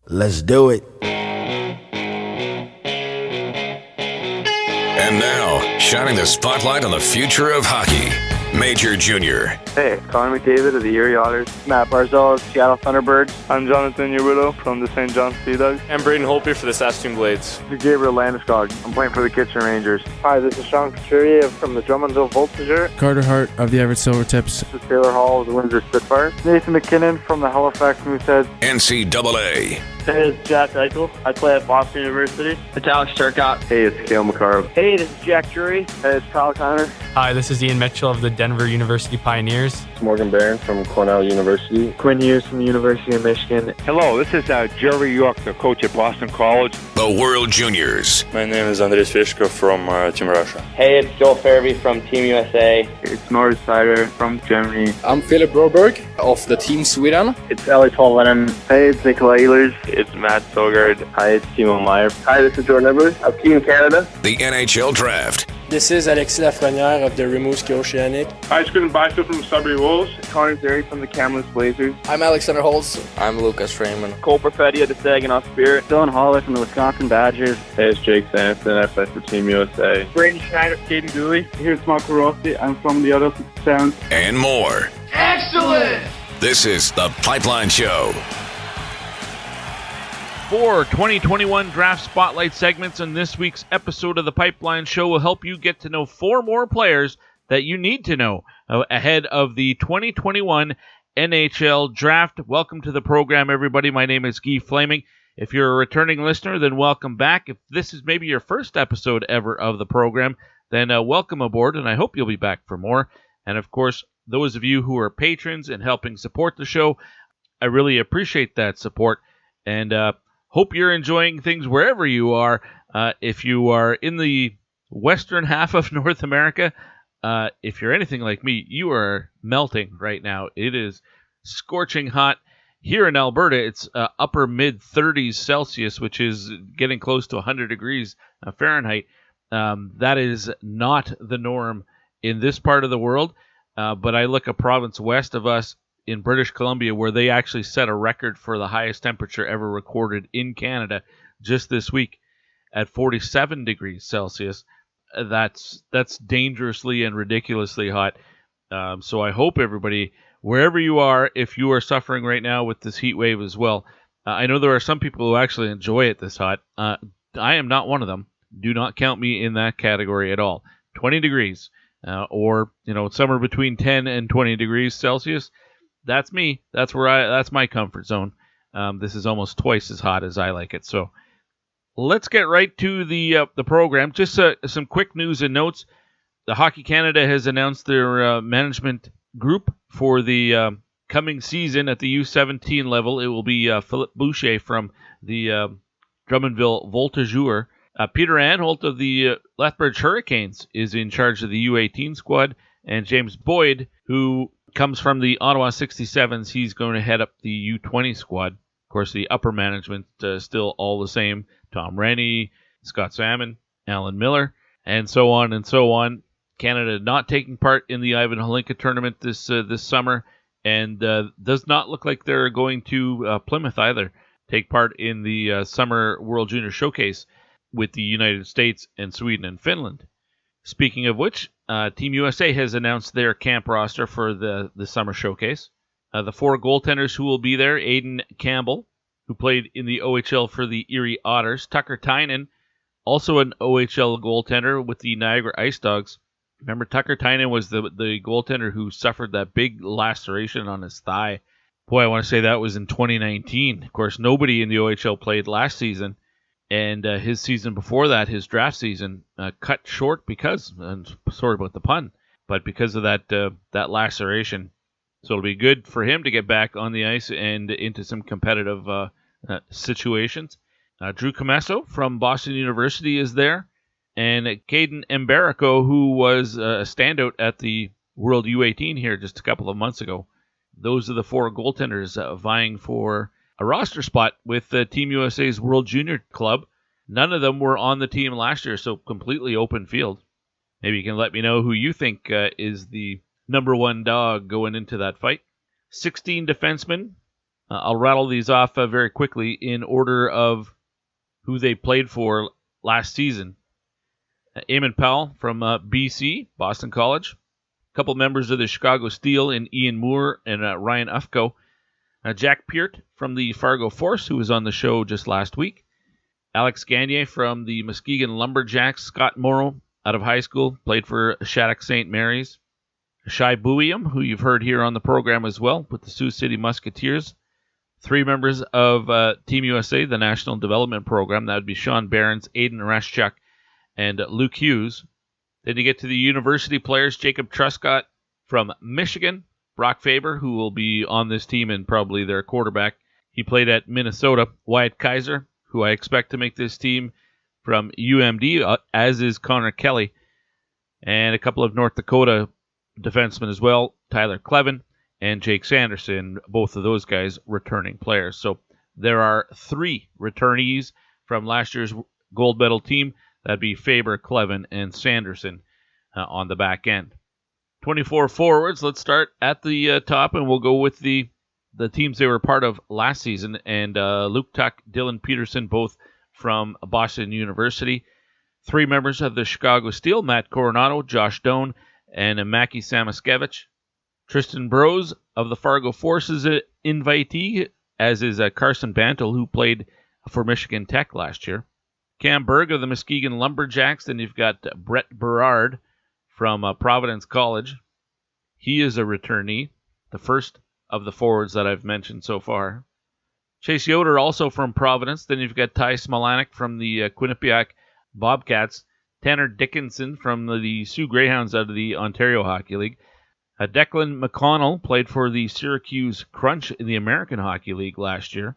Let's do it. And now, shining the spotlight on the future of hockey, Major Jr. Hey, Connor McDavid of the Erie Otters. Matt Barzell of Seattle Thunderbirds. I'm Jonathan Urito from the St. John Sea Dogs. I'm Braden Holpe for the Saskatoon Blades. This is Gabriel Landeskog. I'm playing for the Kitchener Rangers. Hi, this is Sean Couturier from the Drummondville Voltigeur. Carter Hart of the Everett Silvertips. This is Taylor Hall of the Windsor Spitfires. Nathan McKinnon from the Halifax Mooseheads. NCAA. Hey, this is Jack Eichel. I play at Boston University. It's Alex Turcotte. Hey, it's Cale McCarr. Hey, this is Jack Drury. Hey, it's Kyle Connor. Hi, this is Ian Mitchell of the Denver University Pioneers. It's Morgan Barron from Cornell University. Quinn Hughes from the University of Michigan. Hello, this is Jerry York, the coach at Boston College. The World Juniors. My name is Andres Fishko from Team Russia. Hey, it's Joel Farabee from Team USA. It's Norris Sider from Germany. I'm Philip Broberg of the Team Sweden. It's Ellie Tolvanen. Hey, it's Nikolai Ehlers. It's Matt Sogard. Hi, it's Timo Meyer. Hi, this is Jordan Edwards of Team Canada. The NHL Draft. This is Alexis Lafrenière of the Rimouski Oceanic. Hi, it's Quentin Byfield from Sudbury Wolves. Connor Zary from the Kamloops Blazers. I'm Alexander Holtz. I'm Lucas Freeman. Cole Perfetti of the Saginaw Spirit. Dylan Holler from the Wisconsin Badgers. Hey, it's Jake Sanson. I play for Team USA. Braden Schneider, Caden Dooley. Here's Marco Rossi. I'm from the Other Sound. And more. Excellent! This is The Pipeline Show. 4 2021 Draft Spotlight segments in this week's episode of The Pipeline Show will help you get to know 4 more players that you need to know ahead of the 2021 NHL Draft. Welcome to the program, everybody. My name is Guy Flaming. If you're a returning listener, then welcome back. If this is maybe your first episode ever of the program, then welcome aboard, and I hope you'll be back for more. And, of course, those of you who are patrons and helping support the show, I really appreciate that support. And hope you're enjoying things wherever you are. If you are in the western half of North America, if you're anything like me, you are melting right now. It is scorching hot. Here in Alberta, it's upper mid-30s Celsius, which is getting close to 100 degrees Fahrenheit. That is not the norm in this part of the world. But I look a province west of us in British Columbia, where they actually set a record for the highest temperature ever recorded in Canada just this week at 47 degrees Celsius. That's dangerously and ridiculously hot. So I hope everybody, wherever you are, if you are suffering right now with this heat wave as well, I know there are some people who actually enjoy it this hot. I am not one of them. Do not count me in that category at all. 20 degrees or somewhere between 10 and 20 degrees Celsius. That's me. That's my comfort zone. This is almost twice as hot as I like it. So let's get right to the program. Just some quick news and notes. The Hockey Canada has announced their management group for the coming season at the U17 level. It will be Philippe Boucher from the Drummondville Voltigeur. Peter Anholt of the Lethbridge Hurricanes is in charge of the U18 squad. And James Boyd, who comes from the Ottawa 67s, he's going to head up the U20 squad. Of course, the upper management still all the same. Tom Rennie, Scott Salmon, Alan Miller, and so on and so on. Canada not taking part in the Ivan Holinka tournament this summer, and does not look like they're going to Plymouth either take part in the Summer World Junior Showcase with the United States and Sweden and Finland. Speaking of which, Team USA has announced their camp roster for the Summer Showcase. The 4 goaltenders who will be there: Aidan Campbell, who played in the OHL for the Erie Otters; Tucker Tynan, also an OHL goaltender with the Niagara Ice Dogs. Remember, Tucker Tynan was the goaltender who suffered that big laceration on his thigh. Boy, I want to say that was in 2019. Of course, nobody in the OHL played last season. And his season before that, his draft season, cut short because, and sorry about the pun, but because of that laceration. So it'll be good for him to get back on the ice and into some competitive situations. Drew Comesso from Boston University is there. And Caden Mbarico, who was a standout at the World U18 here just a couple of months ago. Those are the 4 goaltenders vying for a roster spot with Team USA's World Junior Club. None of them were on the team last year, so completely open field. Maybe you can let me know who you think is the number 1 dog going into that fight. 16 defensemen, I'll rattle these off very quickly in order of who they played for last season. Eamon Powell from BC, Boston College. A couple members of the Chicago Steel in Ian Moore and Ryan Ufko. Jack Peart from the Fargo Force, who was on the show just last week. Alex Gagné from the Muskegon Lumberjacks. Scott Morrow out of high school, played for Shattuck St. Mary's. Shai Buiam, who you've heard here on the program as well, with the Sioux City Musketeers. 3 members of Team USA, the National Development Program. That would be Sean Behrens, Aiden Rashchuk, and Luke Hughes. Then you get to the university players, Jacob Truscott from Michigan, Brock Faber, who will be on this team and probably their quarterback. He played at Minnesota. Wyatt Kaiser, who I expect to make this team from UMD, as is Connor Kelly. And a couple of North Dakota defensemen as well, Tyler Clevin and Jake Sanderson, both of those guys returning players. So there are 3 returnees from last year's gold medal team. That'd be Faber, Clevin, and Sanderson on the back end. 24 forwards. Let's start at the top, and we'll go with the teams they were part of last season. And Luke Tuck, Dylan Peterson, both from Boston University. 3 members of the Chicago Steel, Matt Coronado, Josh Doan, and Mackie Samaskevich. Tristan Brose of the Fargo Force is an invitee, as is Carson Bantle, who played for Michigan Tech last year. Cam Berg of the Muskegon Lumberjacks. Then you've got Brett Berard from Providence College. He is a returnee, the first of the forwards that I've mentioned so far. Chase Yoder, also from Providence. Then you've got Ty Smolanek from the Quinnipiac Bobcats. Tanner Dickinson from the Sioux Greyhounds out of the Ontario Hockey League. Declan McConnell played for the Syracuse Crunch in the American Hockey League last year.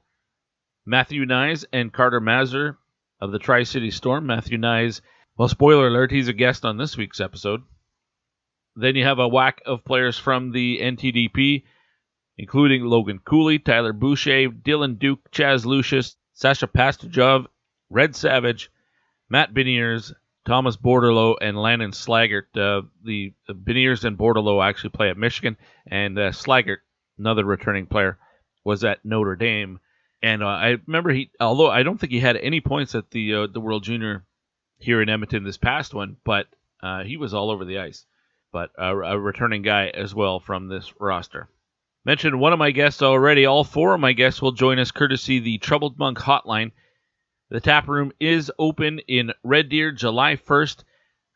Matthew Nyes and Carter Mazur of the Tri-City Storm. Matthew Nyes, well, spoiler alert, he's a guest on this week's episode. Then you have a whack of players from the NTDP, including Logan Cooley, Tyler Boucher, Dylan Duke, Chaz Lucius, Sasha Pastajov, Red Savage, Matt Beniers, Thomas Borderlow, and Landon Slaggert. The Beniers and Borderlow actually play at Michigan, and Slaggert, another returning player, was at Notre Dame. And I remember although I don't think he had any points at the World Junior here in Edmonton this past one, but he was all over the ice. But a returning guy as well from this roster. Mentioned one of my guests already. All 4 of my guests will join us courtesy the Troubled Monk Hotline. The tap room is open in Red Deer July 1st.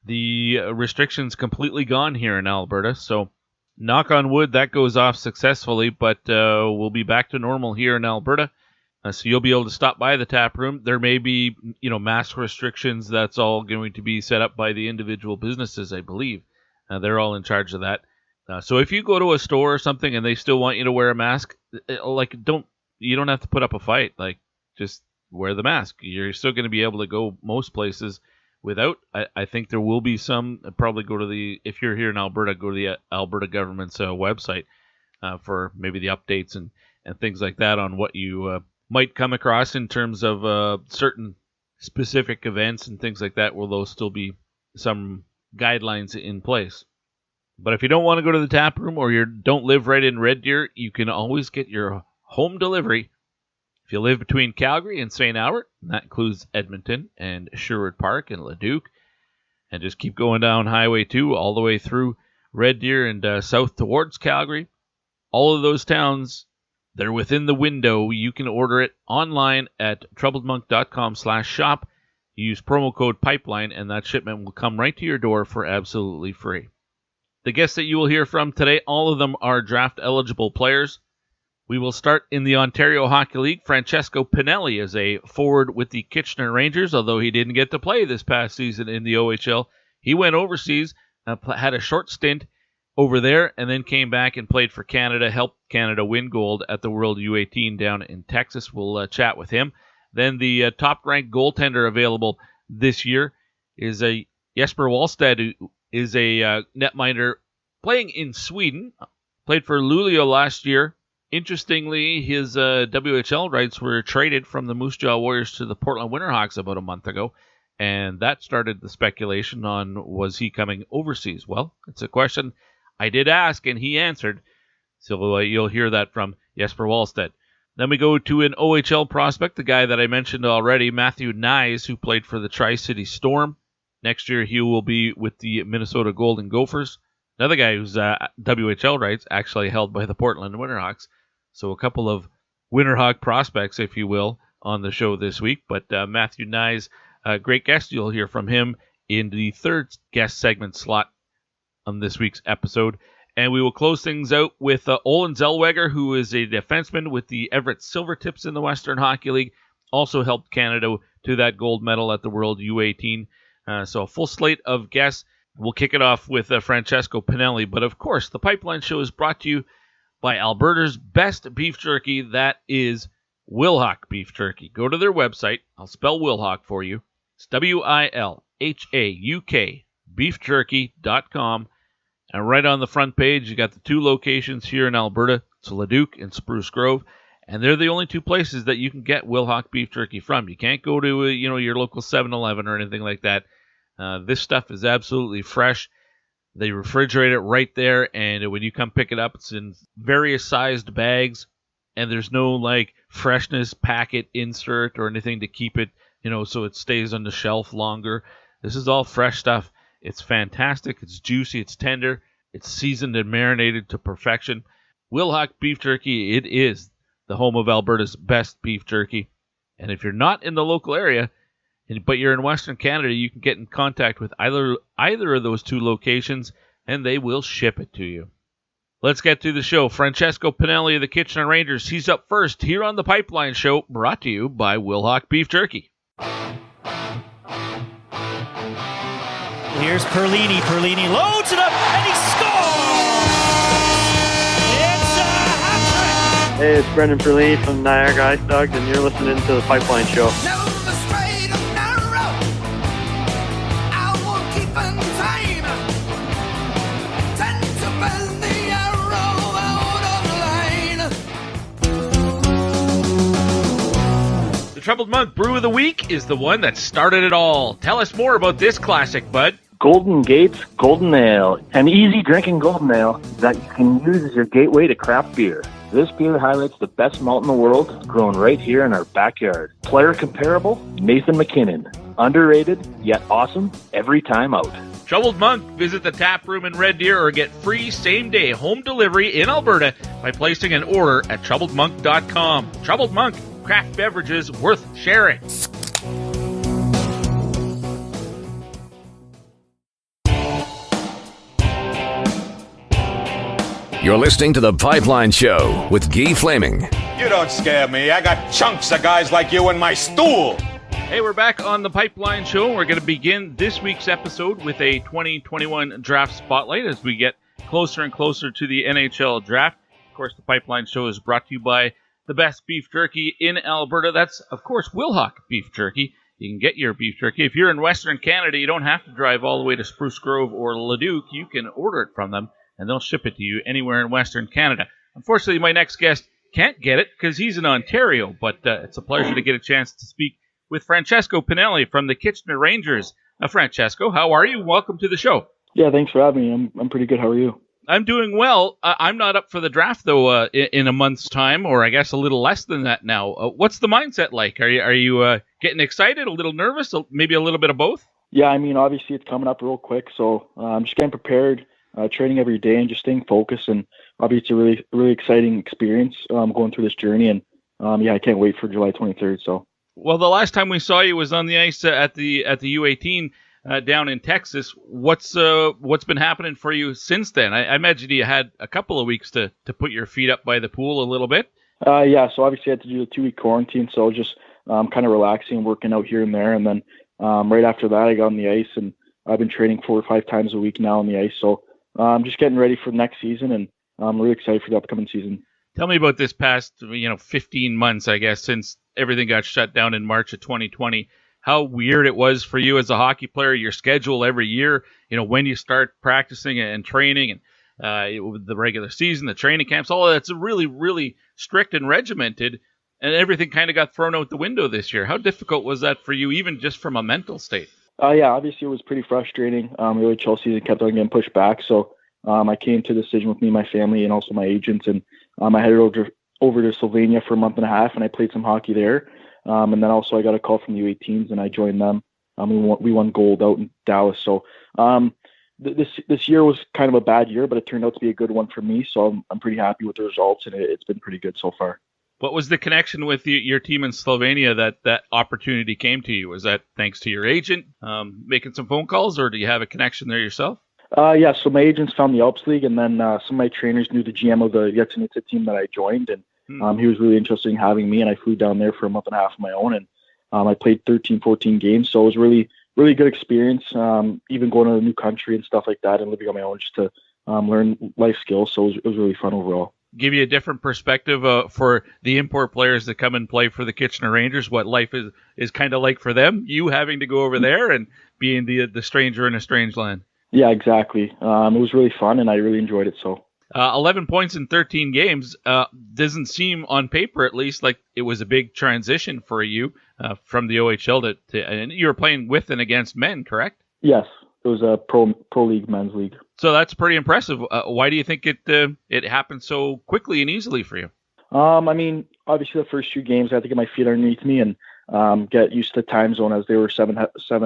The restrictions completely gone here in Alberta, so knock on wood that goes off successfully, but we'll be back to normal here in Alberta. So you'll be able to stop by the tap room. There may be, mask restrictions. That's all going to be set up by the individual businesses, I believe. They're all in charge of that. So if you go to a store or something and they still want you to wear a mask, you don't have to put up a fight. Just wear the mask. You're still going to be able to go most places without. I think there will be some. Probably go to if you're here in Alberta, go to the Alberta government's website for maybe the updates and things like that on what you might come across in terms of certain specific events and things like that. Will those still be some guidelines in place? But if you don't want to go to the tap room or you don't live right in Red Deer, you can always get your home delivery. If you live between Calgary and St. Albert, and that includes Edmonton and Sherwood Park and Leduc, and just keep going down Highway 2 all the way through Red Deer and south towards Calgary, all of those towns, they're within the window. You can order it online at troubledmonk.com/shop. Use promo code PIPELINE, and that shipment will come right to your door for absolutely free. The guests that you will hear from today, all of them are draft-eligible players. We will start in the Ontario Hockey League. Francesco Pinelli is a forward with the Kitchener Rangers, although he didn't get to play this past season in the OHL. He went overseas, had a short stint over there, and then came back and played for Canada, helped Canada win gold at the World U18 down in Texas. We'll chat with him. Then the top-ranked goaltender available this year is a Jesper Wallstedt, who is a netminder playing in Sweden. Played for Luleå last year. Interestingly, his WHL rights were traded from the Moose Jaw Warriors to the Portland Winterhawks about a month ago, and that started the speculation on was he coming overseas. Well, it's a question I did ask, and he answered. So you'll hear that from Jesper Wallstedt. Then we go to an OHL prospect, the guy that I mentioned already, Matthew Nyes, who played for the Tri-City Storm. Next year, he will be with the Minnesota Golden Gophers. Another guy who's WHL rights, actually held by the Portland Winterhawks. So a couple of Winterhawk prospects, if you will, on the show this week. But Matthew Nyes, great guest. You'll hear from him in the third guest segment slot on this week's episode. And we will close things out with Olin Zellweger, who is a defenseman with the Everett Silvertips in the Western Hockey League. Also helped Canada to that gold medal at the World U18. So a full slate of guests. We'll kick it off with Francesco Pinelli. But of course, the Pipeline Show is brought to you by Alberta's best beef jerky. That is Wilhauk Beef Jerky. Go to their website. I'll spell Wilhauk for you. It's WILHAUK beefjerky.com. And right on the front page, you got the two locations here in Alberta. It's Leduc and Spruce Grove. And they're the only two places that you can get Wilhauk beef jerky from. You can't go to your local 7-Eleven or anything like that. This stuff is absolutely fresh. They refrigerate it right there, and when you come pick it up, it's in various sized bags. And there's no freshness packet insert or anything to keep it, so it stays on the shelf longer. This is all fresh stuff. It's fantastic. It's juicy. It's tender. It's seasoned and marinated to perfection. Wilhauk Beef Jerky, it is the home of Alberta's best beef jerky. And if you're not in the local area, but you're in Western Canada, you can get in contact with either of those two locations, and they will ship it to you. Let's get to the show. Francesco Pinelli of the Kitchener Rangers. He's up first here on the Pipeline Show, brought to you by Wilhauk Beef Jerky. Here's Perlini. Perlini loads it up, and he scores! It's a hat-trick! Hey, it's Brendan Perlini from Niagara Ice Dogs, and you're listening to the Pipeline Show. The Troubled Monk Brew of the Week is the one that started it all. Tell us more about this classic, bud. Golden Gates Golden Ale, an easy drinking golden ale that you can use as your gateway to craft beer. This beer highlights the best malt in the world, grown right here in our backyard. Player comparable, Nathan McKinnon. Underrated, yet awesome, every time out. Troubled Monk, visit the tap room in Red Deer or get free same-day home delivery in Alberta by placing an order at troubledmonk.com. Troubled Monk, craft beverages worth sharing. You're listening to The Pipeline Show with Guy Flaming. You don't scare me. I got chunks of guys like you in my stool. Hey, we're back on The Pipeline Show. We're going to begin this week's episode with a 2021 draft spotlight as we get closer and closer to the NHL draft. Of course, The Pipeline Show is brought to you by the best beef jerky in Alberta. That's, of course, Wilhauk Beef Jerky. You can get your beef jerky. If you're in Western Canada, you don't have to drive all the way to Spruce Grove or Leduc. You can order it from them, and they'll ship it to you anywhere in Western Canada. Unfortunately, my next guest can't get it because he's in Ontario, but it's a pleasure to get a chance to speak with Francesco Pinelli from the Kitchener Rangers. Francesco, how are you? Welcome to the show. Yeah, thanks for having me. I'm pretty good. How are you? I'm doing well. I'm not up for the draft, though, in a month's time, or I guess a little less than that now. What's the mindset like? Are you getting excited, a little nervous, maybe a little bit of both? Yeah, I mean, obviously it's coming up real quick, so I'm just getting prepared, training every day and just staying focused. And obviously it's a really exciting experience going through this journey. And I can't wait for July 23rd. So. Well, the last time we saw you was on the ice at the U18 down in Texas. What's been happening for you since then? I imagine you had a couple of weeks to put your feet up by the pool a little bit. Yeah, so obviously I had to do a 2-week quarantine, so just kind of relaxing, working out here and there. And then right after that, I got on the ice, and I've been training 4 or 5 times a week now on the ice. So I'm just getting ready for the next season, and I'm really excited for the upcoming season. Tell me about this past 15 months, I guess, since everything got shut down in March of 2020. How weird it was for you as a hockey player, your schedule every year, when you start practicing and training, and the regular season, the training camps, all of that's really, really strict and regimented, and everything kind of got thrown out the window this year. How difficult was that for you, even just from a mental state? Yeah, obviously it was pretty frustrating. Really, Chelsea season kept on getting pushed back, so I came to a decision with me and my family and also my agents, and I headed over to Slovenia for a month and a half, and I played some hockey there. And then also I got a call from the U18s, and I joined them. We won gold out in Dallas. So this year was kind of a bad year, but it turned out to be a good one for me. So I'm pretty happy with the results, and it's been pretty good so far. What was the connection with your team in Slovenia that opportunity came to you? Was that thanks to your agent making some phone calls, or do you have a connection there yourself? Yeah, so my agents found the Alps League, and then some of my trainers knew the GM of the Yetsenica team that I joined, and he was really interested in having me, and I flew down there for a month and a half of my own, and I played 13, 14 games, so it was really, really good experience, even going to a new country and stuff like that, and living on my own just to learn life skills, so it was really fun overall. Give you a different perspective for the import players that come and play for the Kitchener Rangers, what life is kind of like for them, you having to go over there and being the stranger in a strange land. Yeah, exactly. It was really fun, and I really enjoyed it. So 11 points in 13 games doesn't seem, on paper at least, like it was a big transition for you from the OHL to and you were playing with and against men, correct? Yes, it was a pro league, men's league. So that's pretty impressive. Why do you think it happened so quickly and easily for you? I mean, obviously the first few games I had to get my feet underneath me and get used to the time zone, as they were 7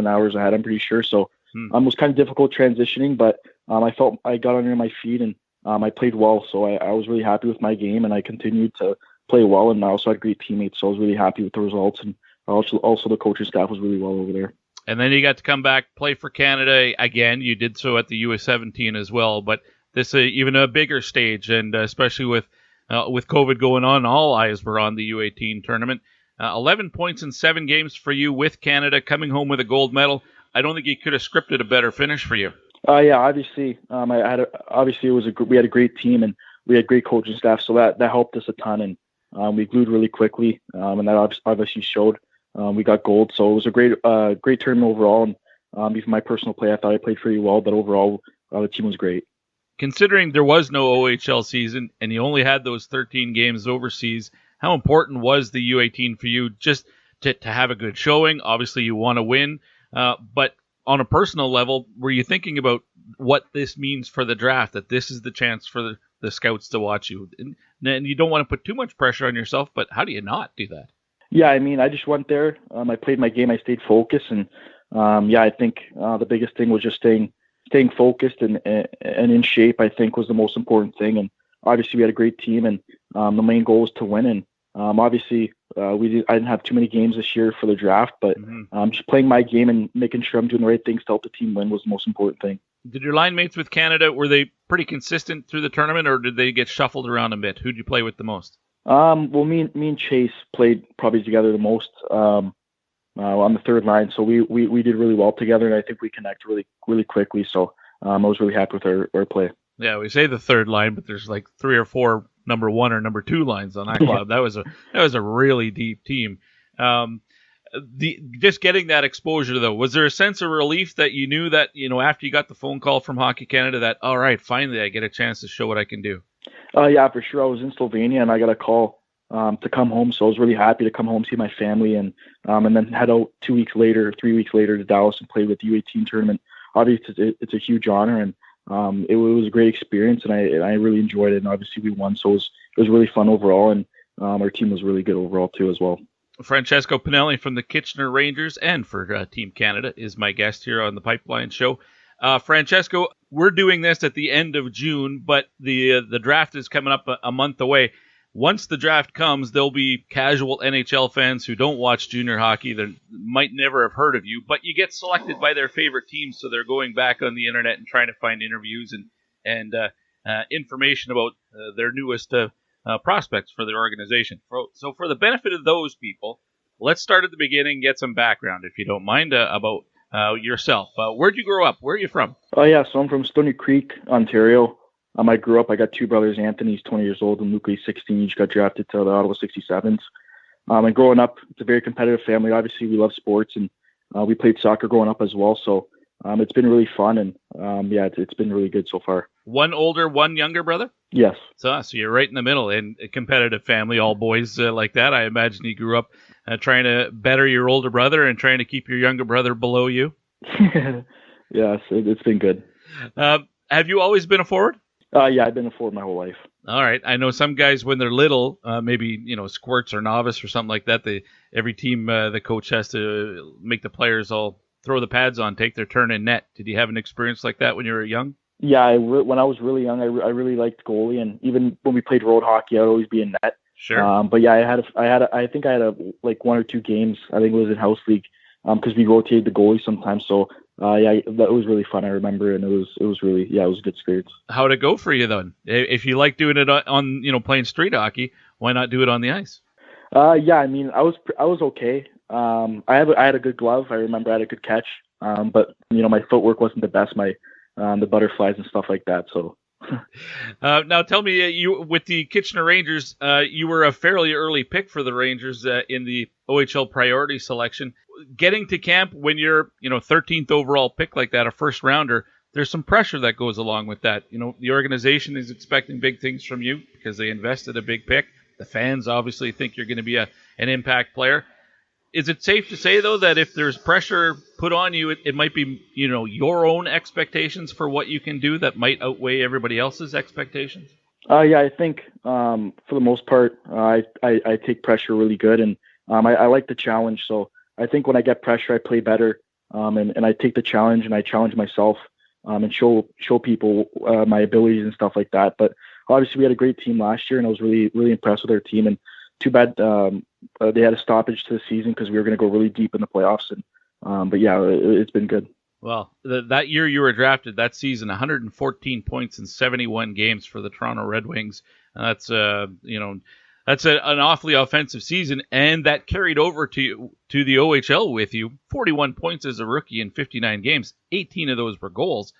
hours ahead, I'm pretty sure. So it was kind of difficult transitioning, but I felt I got under my feet, and I played well. So I was really happy with my game, and I continued to play well, and I also had great teammates. So I was really happy with the results, and also the coaching staff was really well over there. And then you got to come back, play for Canada again. You did so at the U17 as well, but this even a bigger stage, and especially with COVID going on, all eyes were on the U18 tournament. 11 points in 7 games for you with Canada, coming home with a gold medal. I don't think you could have scripted a better finish for you. Yeah, obviously, we had a great team, and we had great coaching staff, so that helped us a ton, and we glued really quickly, and that obviously showed. We got gold, so it was a great tournament overall, and even my personal play, I thought I played pretty well, but overall, the team was great. Considering there was no OHL season, and you only had those 13 games overseas, how important was the U18 for you just to have a good showing? Obviously, you want to win, but on a personal level, were you thinking about what this means for the draft, that this is the chance for the scouts to watch you? And you don't want to put too much pressure on yourself, but how do you not do that? Yeah, I mean, I just went there. I played my game. I stayed focused, and I think the biggest thing was just staying focused and in shape. I think was the most important thing. And obviously, we had a great team, and the main goal was to win. And obviously, I didn't have too many games this year for the draft, but just playing my game and making sure I'm doing the right things to help the team win was the most important thing. Did your line mates with Canada, were they pretty consistent through the tournament, or did they get shuffled around a bit? Who did you play with the most? Well, me and Chase played probably together the most on the third line, so we did really well together, and I think we connect really, really quickly. So I was really happy with our play. Yeah, we say the third line, but there's like 3 or 4 number 1 or number 2 lines on that club. That was a really deep team. Just getting that exposure, though, was there a sense of relief that you knew that, after you got the phone call from Hockey Canada, that, all right, finally I get a chance to show what I can do? Yeah, for sure. I was in Slovenia, and I got a call to come home, so I was really happy to come home, see my family, and then head out 3 weeks later to Dallas and play with the U18 tournament. Obviously, it's a huge honor, and it was a great experience, and I really enjoyed it, and obviously we won, so it was really fun overall, and our team was really good overall too as well. Francesco Pinelli from the Kitchener Rangers and for Team Canada is my guest here on the Pipeline Show. Francesco, we're doing this at the end of June, but the draft is coming up a month away. Once the draft comes, there'll be casual NHL fans who don't watch junior hockey that might never have heard of you, but you get selected by their favorite teams, so they're going back on the internet and trying to find interviews and information about their newest prospects for their organization. So for the benefit of those people, let's start at the beginning, get some background, if you don't mind, about yourself. Where'd you grow up? Where are you from? Yeah, so I'm from Stony Creek, Ontario. I grew up, I got 2 brothers, Anthony's 20 years old, and Luke, he's 16. Each got drafted to the Ottawa 67s. And growing up, it's a very competitive family. Obviously, we love sports, and we played soccer growing up as well. So it's been really fun, and it's been really good so far. One older, one younger brother? Yes. So you're right in the middle in a competitive family, all boys like that. I imagine you grew up trying to better your older brother and trying to keep your younger brother below you. Yes, it's been good. Have you always been a forward? Yeah, I've been a forward my whole life. All right. I know some guys when they're little, maybe squirts or novice or something like that. Every team, the coach has to make the players all throw the pads on, take their turn in net. Did you have an experience like that when you were young? Yeah, when I was really young, I really liked goalie, and even when we played road hockey, I'd always be in net. Sure. But yeah, I think I had like 1 or 2 games. I think it was in house league, because we rotated the goalie sometimes. So yeah, that was really fun. I remember, and it was really, it was a good experience. How'd it go for you then? If you like doing it on playing street hockey, why not do it on the ice? Yeah, I mean, I was okay. I had a good glove. I remember I had a good catch. But my footwork wasn't the best. The butterflies and stuff like that. So. Now tell me, you with the Kitchener Rangers, you were a fairly early pick for the Rangers in the OHL priority selection. Getting to camp when you're 13th overall pick like that, a first rounder, there's some pressure that goes along with that. The organization is expecting big things from you because they invested a big pick. The fans obviously think you're going to be an impact player. Is it safe to say, though, that if there's pressure put on you, it might be, your own expectations for what you can do that might outweigh everybody else's expectations? Yeah, I think for the most part, I take pressure really good, and I like the challenge. So I think when I get pressure, I play better, and I take the challenge, and I challenge myself, and show people my abilities and stuff like that. But obviously, we had a great team last year, and I was really, really impressed with our team. And too bad they had a stoppage to the season because we were going to go really deep in the playoffs. And but yeah, it's been good. Well, that year you were drafted, that season, 114 points in 71 games for the Toronto Red Wings. That's that's an awfully offensive season, and that carried over to the OHL with you. 41 points as a rookie in 59 games. 18 of those were goals.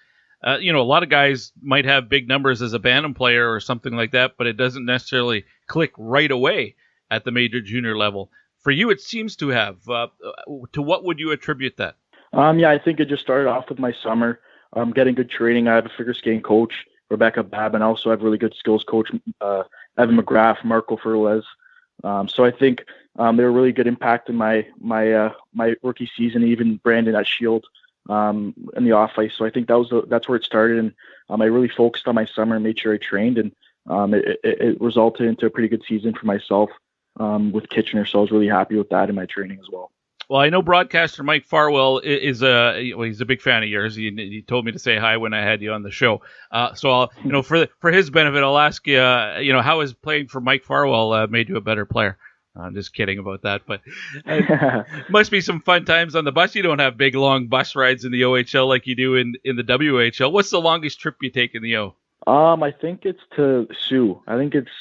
A lot of guys might have big numbers as a Bantam player or something like that, but it doesn't necessarily click right away at the major junior level. For you, it seems to have. To what would you attribute that? Yeah, I think it just started off with my summer. Getting good training. I have a figure skating coach, Rebecca Babb, and also I have really good skills coach, Evan McGrath, Marco Ferlez. So I think they were really good impact in my rookie season, even Brandon at Shield in the off ice. So I think that's where it started, and I really focused on my summer and made sure I trained, and it resulted into a pretty good season for myself with Kitchener. So I was really happy with that in my training as well. Well, I know broadcaster Mike Farwell is he's a big fan of yours. He told me to say hi when I had you on the show. So I'll, for his benefit, I'll ask you, how has playing for Mike Farwell made you a better player? I'm just kidding about that, but must be some fun times on the bus. You don't have big long bus rides in the OHL like you do in the WHL. What's the longest trip you take in the O? I think it's to Sioux. I think it's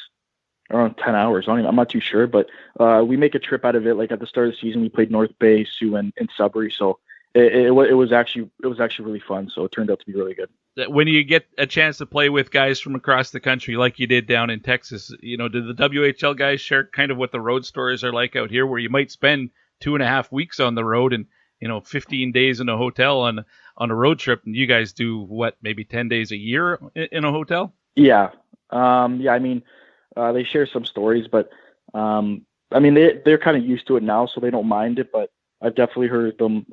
around 10 hours. I'm not too sure, but we make a trip out of it. Like at the start of the season, we played North Bay, Sioux, and Sudbury. So it was actually really fun. So it turned out to be really good. When you get a chance to play with guys from across the country, like you did down in Texas, do the WHL guys share kind of what the road stories are like out here, where you might spend 2.5 weeks on the road and 15 days in a hotel on a road trip, and you guys do what, maybe 10 days a year in a hotel? Yeah. I mean, they share some stories, but I mean, they're kind of used to it now, so they don't mind it. But I've definitely heard them.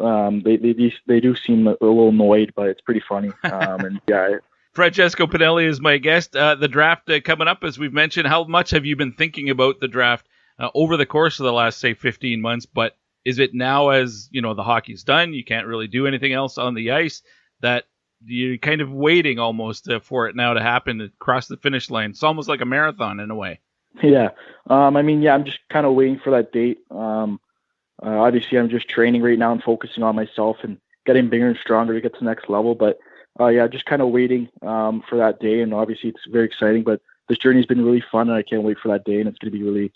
They do seem a little annoyed, but it's pretty funny. And yeah. Francesco Pinelli is my guest. The draft coming up, as we've mentioned. How much have you been thinking about the draft over the course of the last, say, 15 months? But is it now, as the hockey's done, you can't really do anything else on the ice, that you're kind of waiting almost for it now to happen, to cross the finish line? It's almost like a marathon in a way. Yeah. I'm just kind of waiting for that date. Obviously, I'm just training right now and focusing on myself and getting bigger and stronger to get to the next level. But just kind of waiting for that day. And obviously, it's very exciting. But this journey's been really fun, and I can't wait for that day. And it's going to be really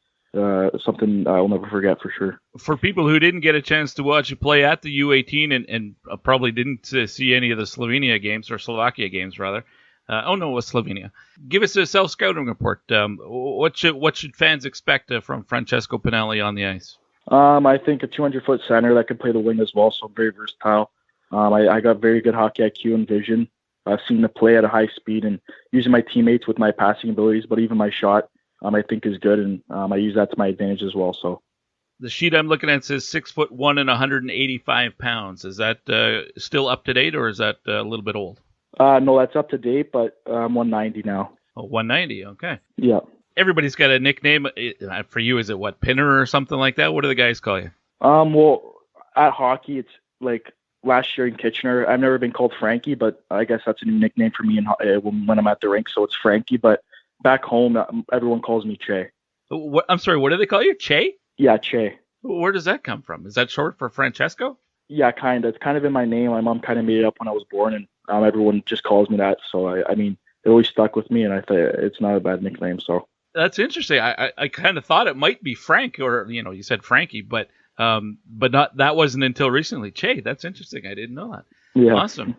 something I'll never forget for sure. For people who didn't get a chance to watch you play at the U18 and probably didn't see any of the Slovenia games, or Slovakia games rather. It was Slovenia. Give us a self-scouting report. What should fans expect from Francesco Pinelli on the ice? I think a 200-foot center that can play the wing as well, so very versatile. I got very good hockey IQ and vision. I've seen the play at a high speed and using my teammates with my passing abilities, but even my shot, I think is good, and I use that to my advantage as well. So, the sheet I'm looking at says 6'1" and 185 pounds. Is that still up to date, or is that a little bit old? No, that's up to date, but I'm 190 now. Oh, 190, okay. Yeah. Everybody's got a nickname. For you, is it what, Pinner or something like that? What do the guys call you? Well, at hockey, it's like last year in Kitchener, I've never been called Frankie, but I guess that's a new nickname for me when I'm at the rink, so it's Frankie. But back home, everyone calls me Che. I'm sorry, what do they call you? Che? Yeah, Che. Where does that come from? Is that short for Francesco? Yeah, kind of. It's kind of in my name. My mom kind of made it up when I was born, and everyone just calls me that. So, I mean, it always stuck with me, and I thought it's not a bad nickname. So that's interesting. I kind of thought it might be Frank, or you said Frankie, but not that wasn't until recently. Che, that's interesting. I didn't know that. Yeah. Awesome.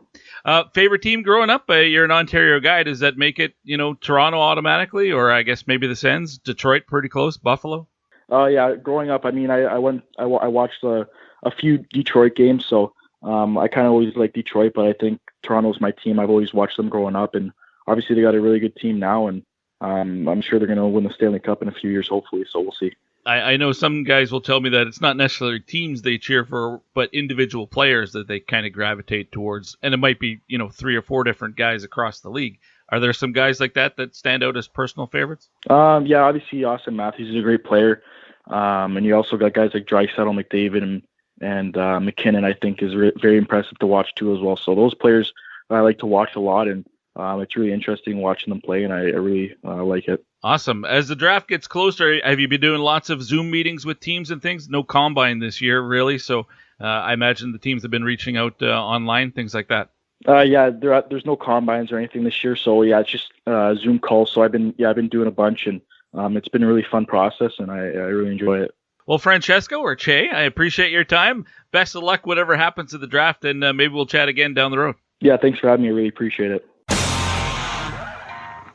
Favorite team growing up? You're an Ontario guy. Does that make it Toronto automatically, or I guess maybe the Sens? Detroit, pretty close. Buffalo. Yeah. Growing up, I mean, I watched a few Detroit games, so I kind of always liked Detroit, but I think Toronto's my team. I've always watched them growing up, and obviously they got a really good team now, and I'm sure they're going to win the Stanley Cup in a few years, hopefully, so we'll see. I know some guys will tell me that it's not necessarily teams they cheer for, but individual players that they kind of gravitate towards, and it might be 3 or 4 different guys across the league. Are there some guys like that stand out as personal favorites? Yeah, obviously Austin Matthews is a great player, and you also got guys like Draisaitl, McDavid, and McKinnon. I think is very impressive to watch too as well. So those players I like to watch a lot, and it's really interesting watching them play, and I really like it. Awesome. As the draft gets closer, have you been doing lots of Zoom meetings with teams and things? No combine this year, really, so I imagine the teams have been reaching out online, things like that. Yeah, there's no combines or anything this year, so yeah, it's just Zoom calls. So I've been doing a bunch, and it's been a really fun process, and I really enjoy it. Well, Francesco or Che, I appreciate your time. Best of luck, whatever happens to the draft, and maybe we'll chat again down the road. Yeah, thanks for having me. I really appreciate it.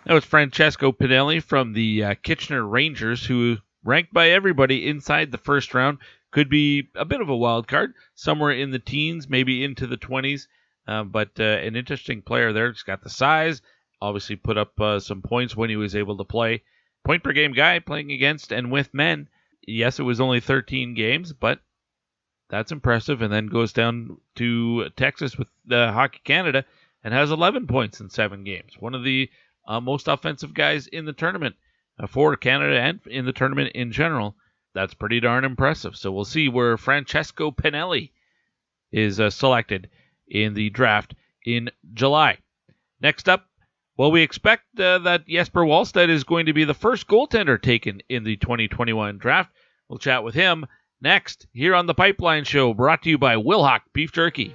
That was Francesco Pinelli from the Kitchener Rangers, who ranked by everybody inside the first round. Could be a bit of a wild card, somewhere in the teens, maybe into the 20s. But an interesting player there. He's got the size, obviously put up some points when he was able to play. Point per game guy playing against and with men. Yes, it was only 13 games, but that's impressive. And then goes down to Texas with Hockey Canada and has 11 points in 7 games. One of the most offensive guys in the tournament for Canada and in the tournament in general. That's pretty darn impressive. So we'll see where Francesco Pinelli is selected in the draft in July. Next up, well, we expect that Jesper Wallstedt is going to be the first goaltender taken in the 2021 draft. We'll chat with him next here on the Pipeline Show, brought to you by Wilhauk Beef Jerky.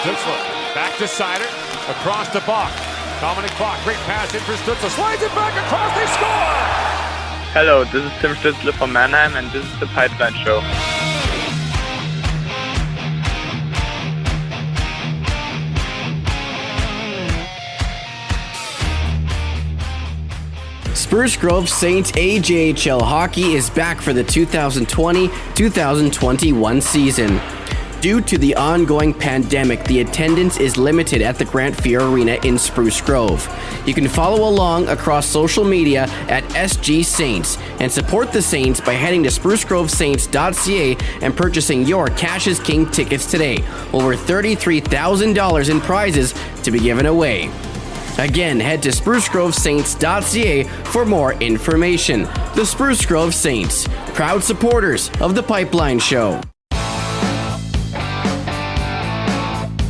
Stützle, back to Sider, across to Bach. Dominic Bach, great pass in for Stützle, slides it back across, they score! Hello, this is Tim Stützle from Mannheim, and this is the Pipeline Show. Spruce Grove Saints AJHL Hockey is back for the 2020-2021 season. Due to the ongoing pandemic, the attendance is limited at the Grant Fear Arena in Spruce Grove. You can follow along across social media at SG Saints and support the Saints by heading to sprucegrovesaints.ca and purchasing your Cash is King tickets today. Over $33,000 in prizes to be given away. Again, head to sprucegrovesaints.ca for more information. The Spruce Grove Saints, proud supporters of the Pipeline Show.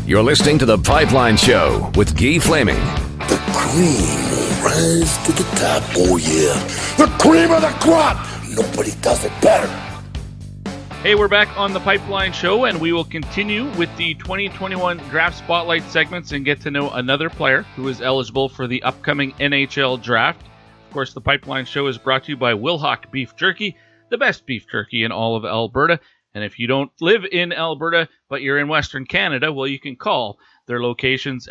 You're listening to The Pipeline Show with Guy Flaming. The cream will rise to the top, oh yeah. The cream of the crop! Nobody does it better. Hey, we're back on The Pipeline Show, and we will continue with the 2021 Draft Spotlight segments and get to know another player who is eligible for the upcoming NHL Draft. Of course, The Pipeline Show is brought to you by Wilhauk Beef Jerky, the best beef jerky in all of Alberta. And if you don't live in Alberta, but you're in Western Canada, well, you can call their locations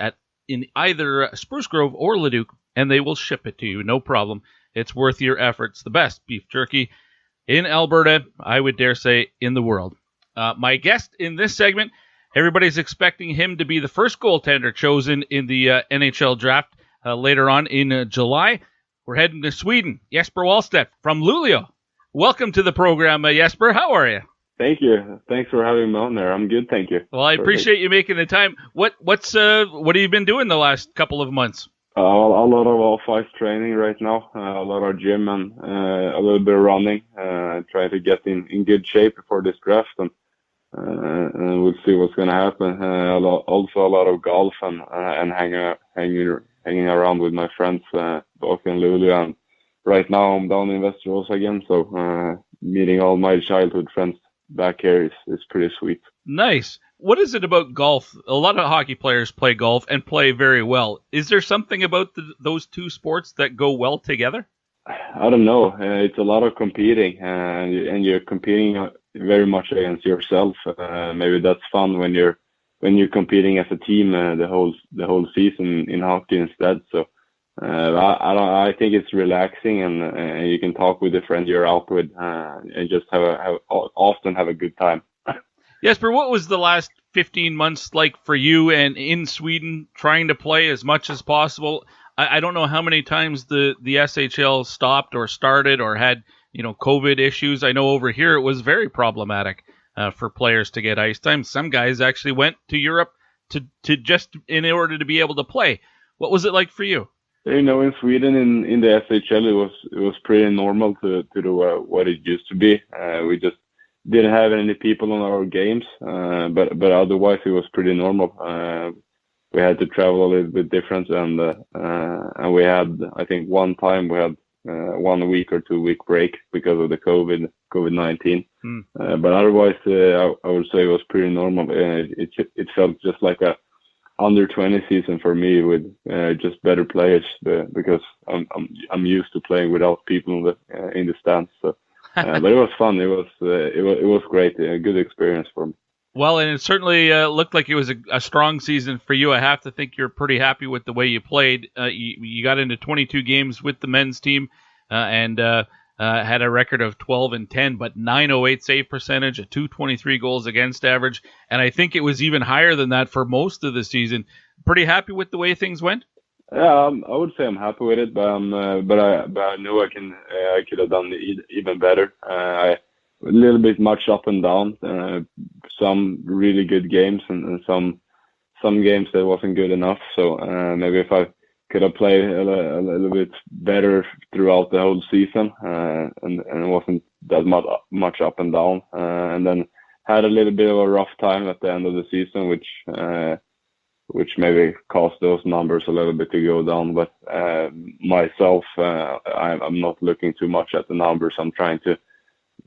in either Spruce Grove or Leduc, and they will ship it to you, no problem. It's worth your efforts. The best beef jerky in Alberta, I would dare say, in the world. My guest in this segment, everybody's expecting him to be the first goaltender chosen in the NHL draft later on in July. We're heading to Sweden. Jesper Wallstedt from Luleå. Welcome to the program, Jesper. How are you? Thank you. Thanks for having me on there. I'm good, thank you. Well, I appreciate you making the time. What have you been doing the last couple of months? A lot of off-ice training right now. A lot of gym and a little bit of running. Trying to get in good shape before this draft, and we'll see what's going to happen. Also a lot of golf and hanging around with my friends, both in Luleå, and right now I'm down in Västerås again. So meeting all my childhood friends back here is pretty sweet. Nice. What is it about golf? A lot of hockey players play golf and play very well. Is there something about those two sports that go well together? I don't know. It's a lot of competing, and you're competing very much against yourself. Maybe that's fun when you're competing as a team the whole season in hockey instead. So I think it's relaxing, and you can talk with the friend you're out with, and just often have a good time. Jesper, what was the last 15 months like for you and in Sweden, trying to play as much as possible? I don't know how many times the SHL stopped or started or had COVID issues. I know over here it was very problematic for players to get ice time. Some guys actually went to Europe to just in order to be able to play. What was it like for you? In Sweden in the SHL it was pretty normal to do what it used to be. We just didn't have any people on our games, but otherwise it was pretty normal. We had to travel a little bit different, and we had, I think one time we had 1 week or 2 week break because of the COVID-19. But otherwise, I would say it was pretty normal. It felt just like a under 20 season for me with just better players because I'm used to playing without people in the stands. So. But it was fun. It was great. A good experience for me. Well, and it certainly looked like it was a strong season for you. I have to think you're pretty happy with the way you played. You got into 22 games with the men's team and had a record of 12-10, but 908 save percentage, a 223 goals against average, and I think it was even higher than that for most of the season. Pretty happy with the way things went? Yeah, I would say I'm happy with it, but I know I could have done it even better. A little bit much up and down. Some really good games and some games that wasn't good enough. So maybe if I could have played a little bit better throughout the whole season, and it wasn't that much up and down, and then had a little bit of a rough time at the end of the season, which maybe caused those numbers a little bit to go down. But myself, I'm not looking too much at the numbers. I'm trying to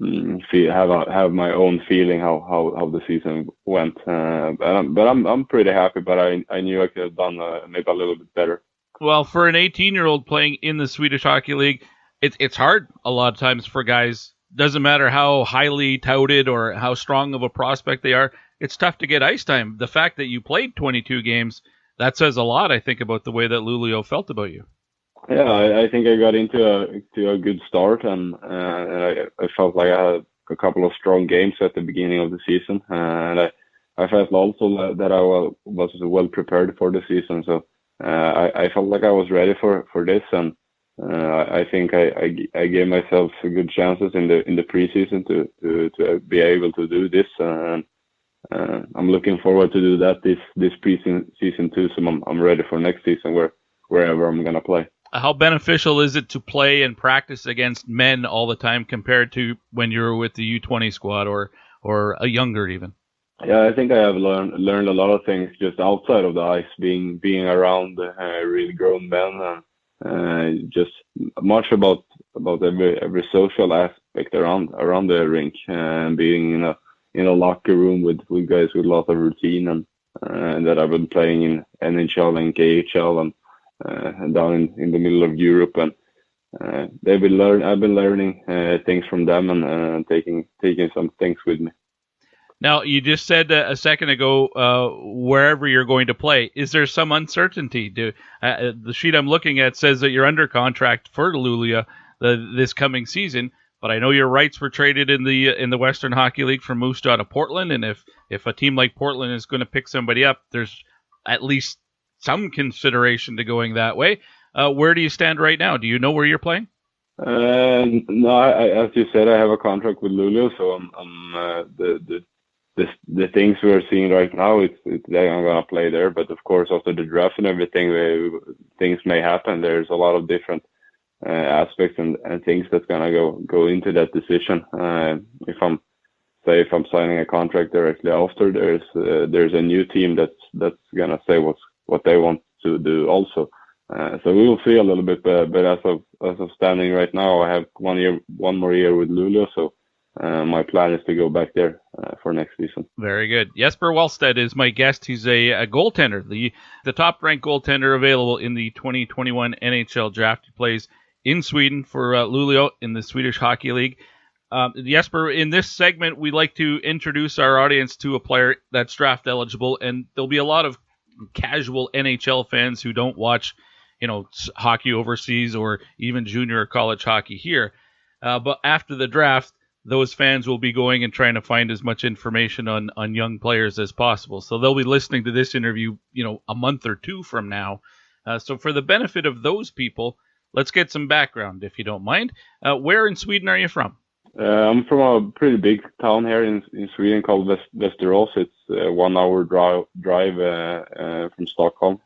have my own feeling how the season went. But I'm pretty happy. But I knew I could have done maybe a little bit better. Well, for an 18-year-old playing in the Swedish Hockey League, it's hard a lot of times for guys. Doesn't matter how highly touted or how strong of a prospect they are. It's tough to get ice time. The fact that you played 22 games, that says a lot, I think, about the way that Luleå felt about you. Yeah, I think I got into a good start, and I felt like I had a couple of strong games at the beginning of the season, and I felt also that I was well prepared for the season. So I felt like I was ready for this, and I think I gave myself good chances in the preseason to be able to do this. I'm looking forward to do that this preseason too. So I'm ready for next season wherever I'm gonna play. How beneficial is it to play and practice against men all the time compared to when you were with the U20 squad or a younger even? Yeah, I think I have learned a lot of things just outside of the ice, being around really grown men, and just much about every social aspect around the rink, and being in a locker room with guys with a lot of routine, and that I've been playing in NHL and KHL and down in the middle of Europe, and I've been learning things from them and taking some things with me. Now, you just said a second ago wherever you're going to play. Is there some uncertainty? The sheet I'm looking at says that you're under contract for Luleå this coming season, but I know your rights were traded in the Western Hockey League from Moose Jaw to Portland, and if a team like Portland is going to pick somebody up, there's at least some consideration to going that way. Where do you stand right now? Do you know where you're playing? No, as you said, I have a contract with Luleå, so the things we're seeing right now, it's I'm gonna play there. But of course, after the draft and everything, things may happen. There's a lot of different aspects and things that's gonna go into that decision. If I'm signing a contract directly after, there's a new team that's gonna say what they want to do also. So we will see a little bit, but as of standing right now, I have one more year with Luleå, so my plan is to go back there for next season. Very good. Jesper Wallstedt is my guest. He's a goaltender, the top-ranked goaltender available in the 2021 NHL draft. He plays in Sweden for Luleå in the Swedish Hockey League. Jesper, in this segment, we like to introduce our audience to a player that's draft eligible, and there'll be a lot of casual NHL fans who don't watch hockey overseas or even junior or college hockey here. But after the draft, those fans will be going and trying to find as much information on young players as possible. So they'll be listening to this interview, a month or two from now. So for the benefit of those people, let's get some background, if you don't mind. Where in Sweden are you from? I'm from a pretty big town here in Sweden called Västerås. It's a 1 hour drive from Stockholm.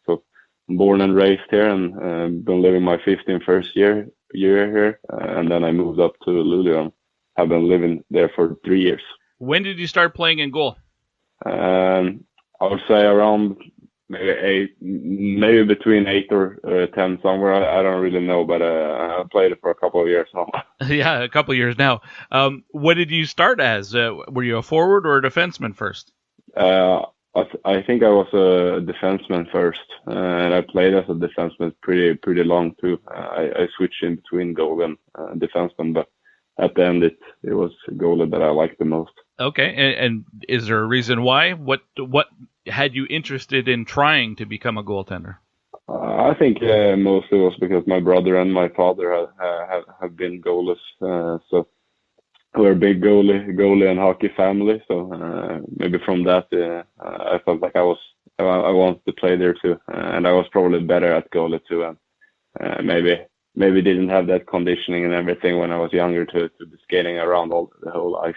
So I'm born and raised here and been living my 15th year here. And then I moved up to Luleå. I've been living there for 3 years. When did you start playing in goal? I would say around maybe between 8 or 10 somewhere. I don't really know, but I played it for a couple of years now. Yeah, a couple of years now. What did you start as? Were you a forward or a defenseman first? I think I was a defenseman first, and I played as a defenseman pretty long too. I switched in between goal and defenseman, but at the end it was a goalie that I liked the most. Okay, and is there a reason why? What had you interested in trying to become a goaltender? I think mostly was because my brother and my father have been goalies, so we're a big goalie and hockey family. So maybe from that, I felt like I wanted to play there too, and I was probably better at goalie too, and maybe didn't have that conditioning and everything when I was younger to be skating around the whole ice.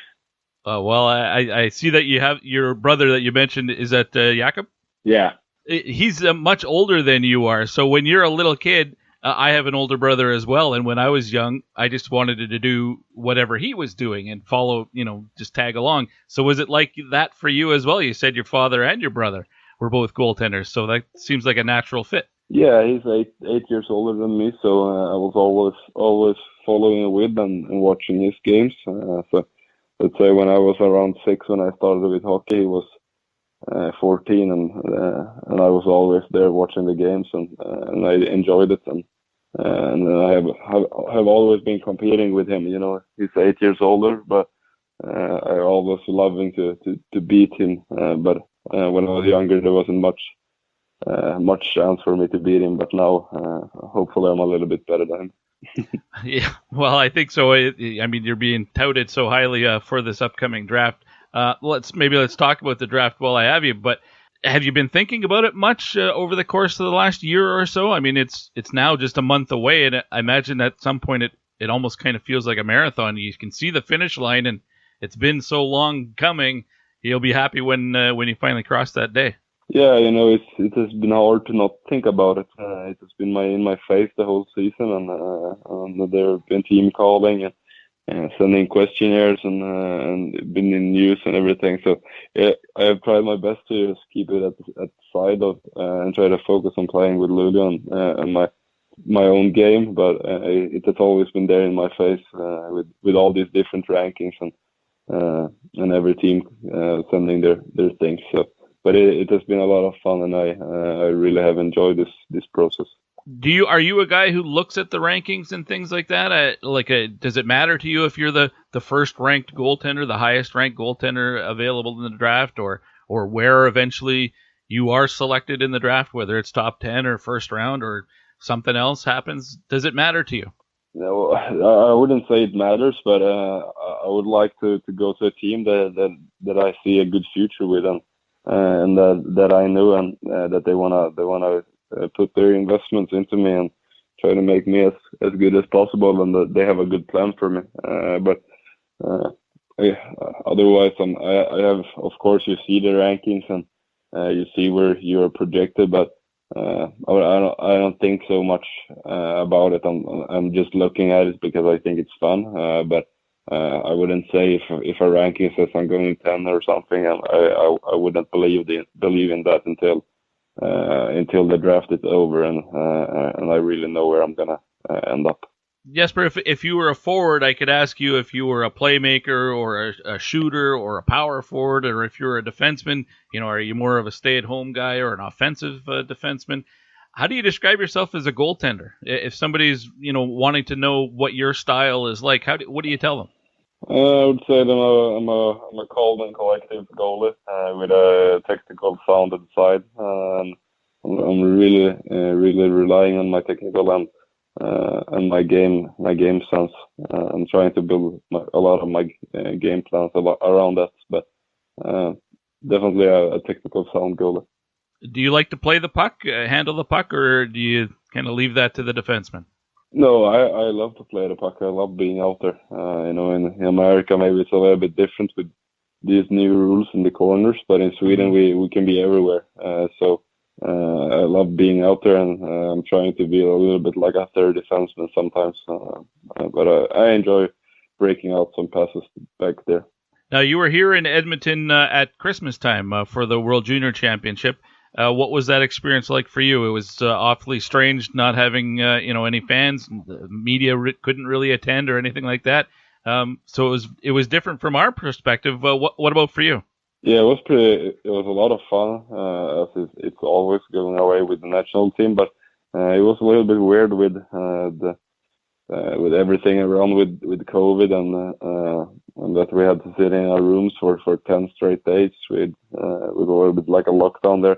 Well, I see that you have your brother that you mentioned. Is that Jakob? Yeah. He's much older than you are. So when you're a little kid, I have an older brother as well. And when I was young, I just wanted to do whatever he was doing and follow, just tag along. So was it like that for you as well? You said your father and your brother were both goaltenders. So that seems like a natural fit. Yeah, he's 8 years older than me. So I was always following with and watching his games. So let's say when I was around 6 when I started with hockey, he was 14, and I was always there watching the games, and I enjoyed it, and I have always been competing with him. He's 8 years older, but I always loving to beat him. But when I was younger, there wasn't much chance for me to beat him. But now, hopefully, I'm a little bit better than him. Yeah, well, I think so. You're being touted so highly for this upcoming draft. Let's talk about the draft while I have you. But have you been thinking about it much over the course of the last year or so? I mean, it's now just a month away, and I imagine at some point it almost kind of feels like a marathon. You can see the finish line, and it's been so long coming. You'll be happy when you finally cross that day. Yeah, it has been hard to not think about it. It has been in my face the whole season, and there have been team calling and sending questionnaires and been in news and everything. So yeah, I have tried my best to just keep it at the side of and try to focus on playing with Luleå and my own game. But it has always been there in my face with all these different rankings and every team sending their things. So. But it has been a lot of fun, and I really have enjoyed this process. Are you a guy who looks at the rankings and things like that? Does it matter to you if you're the first ranked goaltender, the highest ranked goaltender available in the draft, or where eventually you are selected in the draft, whether it's top 10 or first round or something else happens? Does it matter to you? No, I wouldn't say it matters, but I would like to go to a team that I see a good future with, and that I know and that they wanna put their investments into me and try to make me as good as possible, and they have a good plan for me. Otherwise, I have, of course, you see the rankings and you see where you are projected, but I don't think so much about it. I'm just looking at it because I think it's fun. But I wouldn't say if a ranking says I'm going 10 or something, I wouldn't believe in that until the draft is over and I really know where I'm gonna end up. Jesper, if you were a forward, I could ask you if you were a playmaker or a shooter or a power forward, or if you're a defenseman. Are you more of a stay-at-home guy or an offensive defenseman? How do you describe yourself as a goaltender? If somebody's wanting to know what your style is like, what do you tell them? I would say that I'm a cold and collective goalie with a technical sounded side. I'm really relying on my technical and my game sense. I'm trying to build a lot of my game plans around that, but definitely a technical sound goalie. Do you like to play the puck, handle the puck, or do you kind of leave that to the defenseman? No, I love to play the puck. I love being out there. In America maybe it's a little bit different with these new rules in the corners, but in Sweden we can be everywhere. So I love being out there, and I'm trying to be a little bit like a third defenseman sometimes. But I enjoy breaking out some passes back there. Now, you were here in Edmonton at Christmas time for the World Junior Championship. What was that experience like for you? It was awfully strange not having any fans. The media couldn't really attend or anything like that. So it was different from our perspective. What about for you? Yeah, it was a lot of fun. As it's always going away with the national team, but it was a little bit weird with everything around with COVID and that we had to sit in our rooms for 10 straight days with a little bit like a lockdown there.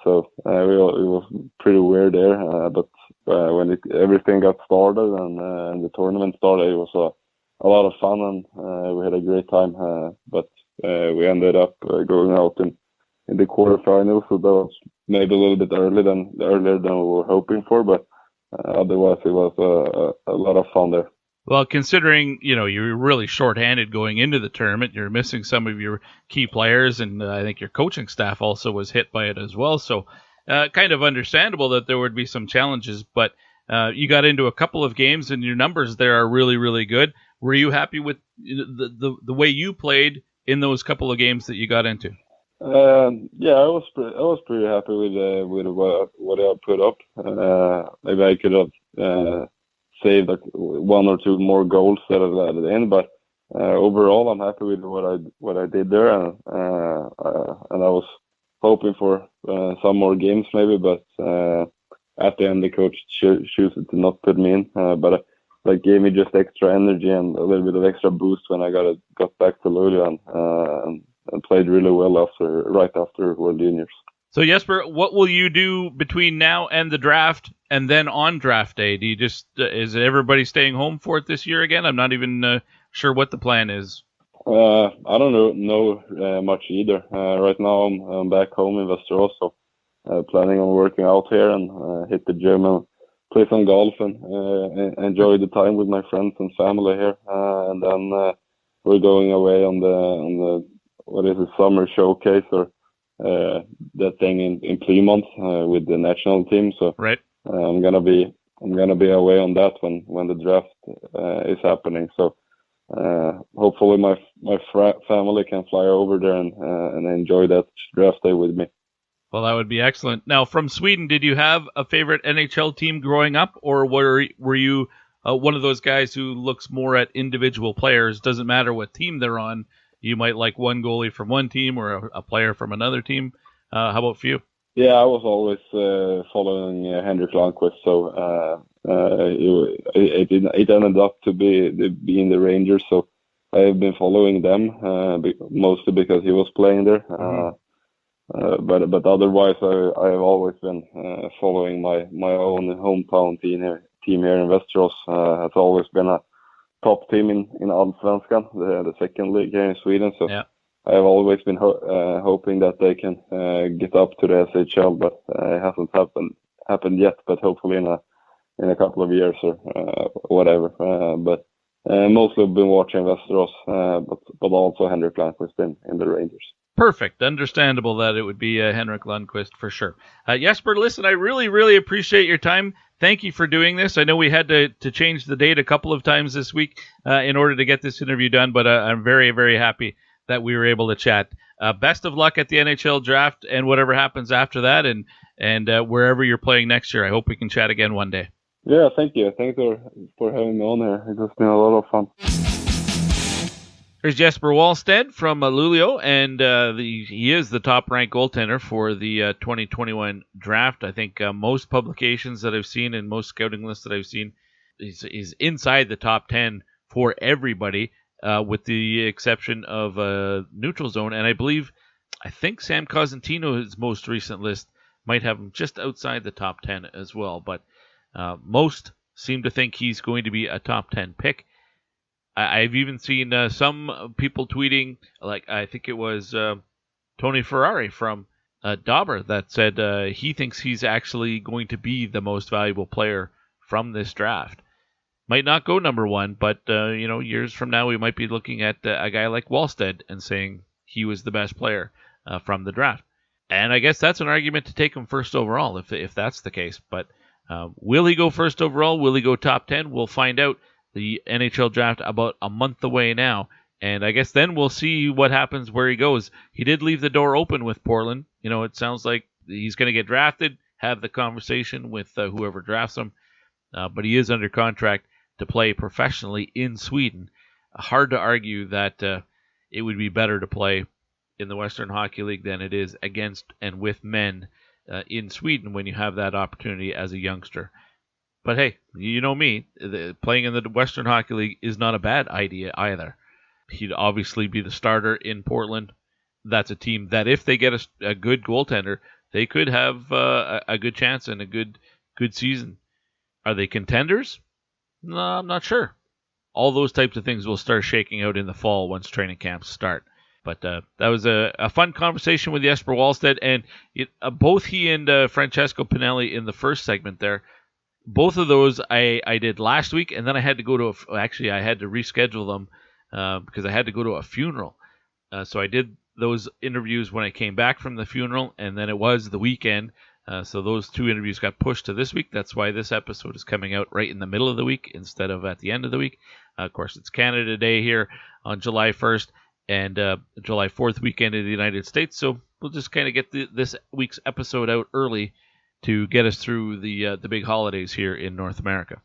So it was pretty weird there. But when everything got started and the tournament started, it was a lot of fun, and we had a great time. But we ended up going out in the quarterfinals, so that was maybe a little bit earlier than we were hoping for, but otherwise it was a lot of fun there. Well, considering you're really shorthanded going into the tournament, you're missing some of your key players, and I think your coaching staff also was hit by it as well. So, kind of understandable that there would be some challenges, but you got into a couple of games, and your numbers there are really, really good. Were you happy with the way you played in those couple of games that you got into? Yeah, I was pretty happy with what I put up. Maybe I could have saved like one or two more goals that I added in, but overall I'm happy with what I did there, and I was hoping for some more games maybe, but at the end the coach chose to not put me in, but that gave me just extra energy and a little bit of extra boost when I got back to Luleå and played really well right after World Juniors. So Jesper, what will you do between now and the draft, and then on draft day? Do you just is everybody staying home for it this year again? I'm not even sure what the plan is. I don't know much either. Right now I'm back home in Västerås, so planning on working out here and hit the gym and play some golf and enjoy the time with my friends and family here. And then we're going away on the what is it, summer showcase or that thing in Plymouth with the national team. So right. I'm gonna be away on that when the draft is happening. So hopefully my family can fly over there and enjoy that draft day with me. Well, that would be excellent. Now, from Sweden, did you have a favorite NHL team growing up, or were you one of those guys who looks more at individual players? Doesn't matter what team they're on. You might like one goalie from one team or a player from another team. How about for you? Yeah, I was always following Henrik Lundqvist, so it ended up to be in the Rangers. So I have been following them mostly because he was playing there. But otherwise, I have always been following my own hometown team here in Västerås. Has always been a top team in Allsvenskan, the second league here in Sweden. So yeah. I have always been hoping that they can get up to the SHL, but it hasn't happened yet. But hopefully in a couple of years or whatever. But mostly been watching Västerås, but also Henrik Lundqvist in the Rangers. Perfect. Understandable that it would be Henrik Lundqvist for sure. Jesper, listen, I really, really appreciate your time. Thank you for doing this. I know we had to change the date a couple of times this week in order to get this interview done, but I'm very, very happy that we were able to chat. Best of luck at the NHL draft and whatever happens after that, and wherever you're playing next year. I hope we can chat again one day. Yeah, thank you. Thanks for having me on here. It's been a lot of fun. Here's Jesper Wallstedt from Luleå, and he is the top-ranked goaltender for the 2021 draft. I think most publications that I've seen and most scouting lists that I've seen, he's inside the top 10 for everybody, with the exception of Neutral Zone. And I think Sam Cosentino, his most recent list, might have him just outside the top 10 as well. But most seem to think he's going to be a top 10 pick. I've even seen some people tweeting, like I think it was Tony Ferrari from Dauber that said he thinks he's actually going to be the most valuable player from this draft. Might not go number one, but years from now we might be looking at a guy like Wallstedt and saying he was the best player from the draft. And I guess that's an argument to take him first overall if that's the case. But will he go first overall? Will he go top 10? We'll find out. The NHL draft about a month away now, and I guess then we'll see what happens where he goes. He did leave the door open with Portland. It sounds like he's going to get drafted, have the conversation with whoever drafts him, but he is under contract to play professionally in Sweden. Hard to argue that it would be better to play in the Western Hockey League than it is against and with men in Sweden when you have that opportunity as a youngster. But hey, you know me, playing in the Western Hockey League is not a bad idea either. He'd obviously be the starter in Portland. That's a team that if they get a good goaltender, they could have a good chance and a good season. Are they contenders? No, I'm not sure. All those types of things will start shaking out in the fall once training camps start. But that was a fun conversation with Jesper Wallstedt, and both he and Francesco Pinelli in the first segment there. Both of those I did last week, and then I had to go to I had to reschedule them because I had to go to a funeral. So I did those interviews when I came back from the funeral, and then it was the weekend. So those two interviews got pushed to this week. That's why this episode is coming out right in the middle of the week instead of at the end of the week. Of course, it's Canada Day here on July 1st and July 4th weekend in the United States. So we'll just kind of get this week's episode out early to get us through the big holidays here in North America.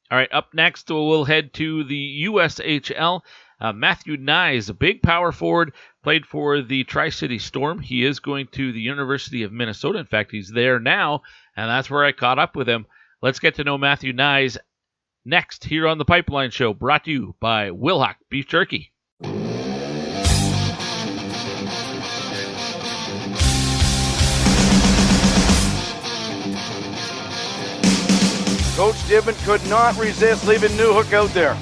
All right, up next, we'll head to the USHL. Matthew Nyes, a big power forward, played for the Tri-City Storm. He is going to the University of Minnesota. In fact, he's there now, and that's where I caught up with him. Let's get to know Matthew Nyes next here on The Pipeline Show, brought to you by Wilhauk Beef Jerky. Coach Gibbon could not resist leaving Newhook out there.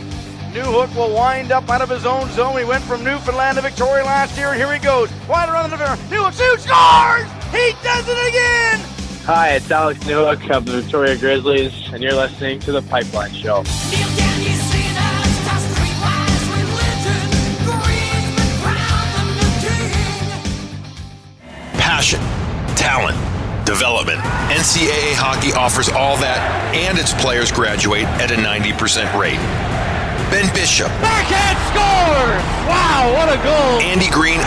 Newhook will wind up out of his own zone. He went from Newfoundland to Victoria last year, and here he goes. Wide around the defender. Newhook shoots, scores! He does it again! Hi, it's Alex Newhook of the Victoria Grizzlies, and you're listening to The Pipeline Show. Passion, talent, development. NCAA hockey offers all that, and its players graduate at a 90% rate. Ben Bishop. Backhand scores! Wow, what a goal! Andy Green.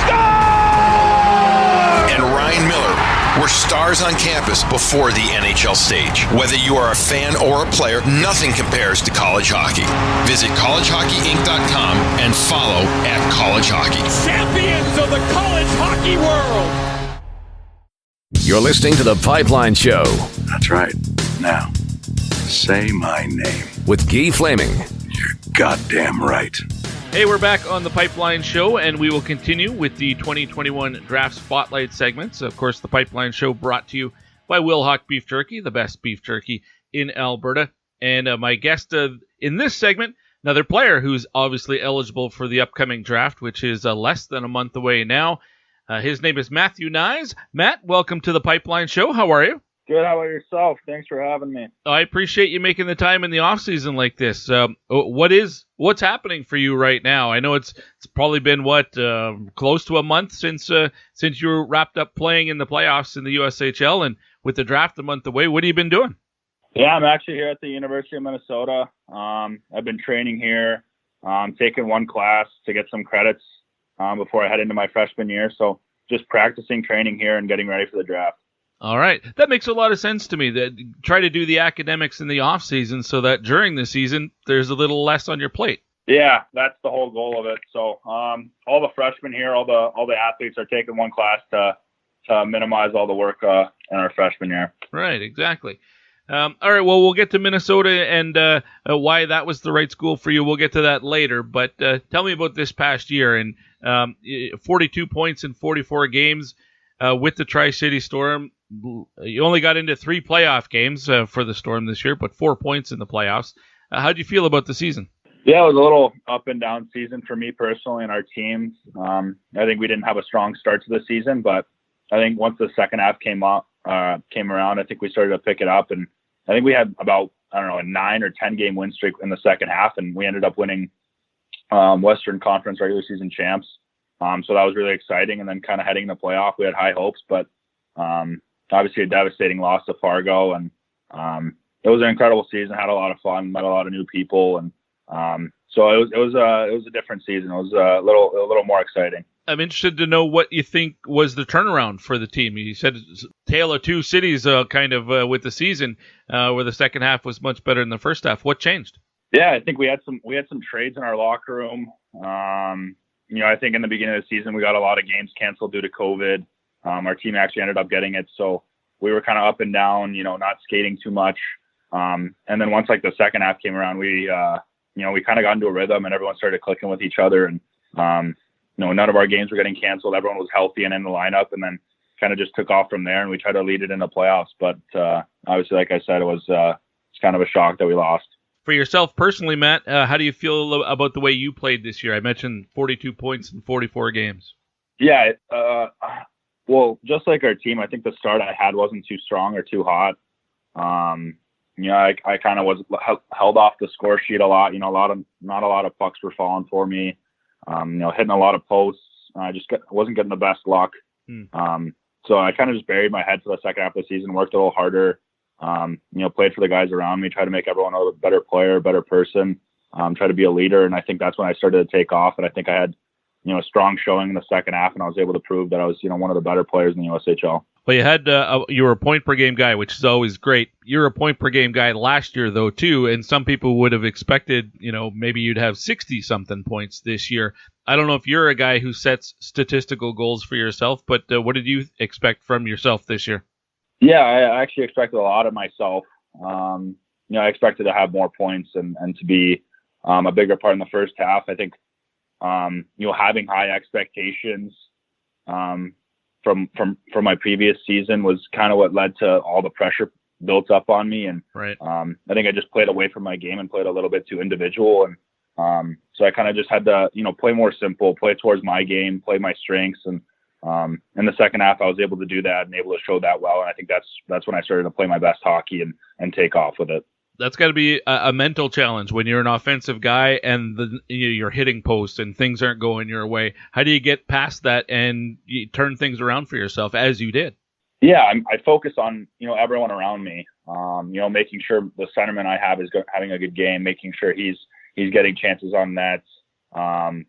And Ryan Miller were stars on campus before the NHL stage. Whether you are a fan or a player, nothing compares to college hockey. Visit collegehockeyinc.com and follow @collegehockey. Champions of the college hockey world! You're listening to The Pipeline Show. That's right. Now, say my name. With Guy Flaming. You're goddamn right. Hey, we're back on The Pipeline Show, and we will continue with the 2021 Draft Spotlight segments. Of course, The Pipeline Show brought to you by Wilhauk Beef Jerky, the best beef jerky in Alberta. And my guest in this segment, another player who's obviously eligible for the upcoming draft, which is less than a month away now. His name is Matthew Nyes. Matt, welcome to The Pipeline Show. How are you? Good. How about yourself? Thanks for having me. I appreciate you making the time in the off season like this. What's happening for you right now? I know it's probably been close to a month since you were wrapped up playing in the playoffs in the USHL, and with the draft a month away, what have you been doing? Yeah, I'm actually here at the University of Minnesota. I've been training here, taking one class to get some credits before I head into my freshman year. So just practicing, training here, and getting ready for the draft. All right. That makes a lot of sense to me. That try to do the academics in the off season so that during the season there's a little less on your plate. Yeah, that's the whole goal of it. So all the freshmen here, all the athletes are taking one class to minimize all the work in our freshman year. Right, exactly. All right, well, we'll get to Minnesota and why that was the right school for you. We'll get to that later. But tell me about this past year. And 42 points in 44 games with the Tri-City Storm. You only got into 3 playoff games for the Storm this year, but 4 points in the playoffs. How do you feel about the season? Yeah, it was a little up and down season for me personally and our team. I think we didn't have a strong start to the season, but I think once the second half came around, I think we started to pick it up, and I think we had about, a 9 or 10 game win streak in the second half, and we ended up winning Western Conference regular season champs. So that was really exciting, and then kind of heading the playoff, we had high hopes, but obviously a devastating loss to Fargo, and it was an incredible season. Had a lot of fun, met a lot of new people, and so it was a different season. It was a little more exciting. I'm interested to know what you think was the turnaround for the team. You said it's a tale of two cities with the season, where the second half was much better than the first half. What changed? Yeah, I think we had some trades in our locker room. I think in the beginning of the season we got a lot of games canceled due to COVID. Our team actually ended up getting it, so we were kind of up and down, not skating too much. And then once the second half came around, we kind of got into a rhythm and everyone started clicking with each other. And none of our games were getting canceled. Everyone was healthy and in the lineup, and then kind of just took off from there. And we tried to lead it into playoffs, but obviously, like I said, it's kind of a shock that we lost. For yourself personally, Matt, how do you feel about the way you played this year? I mentioned 42 points in 44 games. Yeah, well, just like our team, I think the start I had wasn't too strong or too hot. I kind of was held off the score sheet a lot. Not a lot of pucks were falling for me. Hitting a lot of posts. I just wasn't getting the best luck. So I kind of just buried my head for the second half of the season, worked a little harder. Played for the guys around me, tried to make everyone a better player, better person, try to be a leader. And I think that's when I started to take off. And I think I had, a strong showing in the second half, and I was able to prove that I was, one of the better players in the USHL. Well, you were a point per game guy, which is always great. You're a point per game guy last year, though, too. And some people would have expected, maybe you'd have 60-something points this year. I don't know if you're a guy who sets statistical goals for yourself, but what did you expect from yourself this year? Yeah, I actually expected a lot of myself. I expected to have more points and to be a bigger part in the first half. I think, having high expectations from my previous season was kind of what led to all the pressure built up on me. And right. I think I just played away from my game and played a little bit too individual. And so I kind of just had to, play more simple, play towards my game, play my strengths. And in the second half, I was able to do that and able to show that well. And I think that's when I started to play my best hockey and take off with it. That's got to be a mental challenge when you're an offensive guy and you're hitting posts and things aren't going your way. How do you get past that and you turn things around for yourself as you did? Yeah, I focus on, everyone around me, making sure the centerman I have is having a good game, making sure he's getting chances on nets,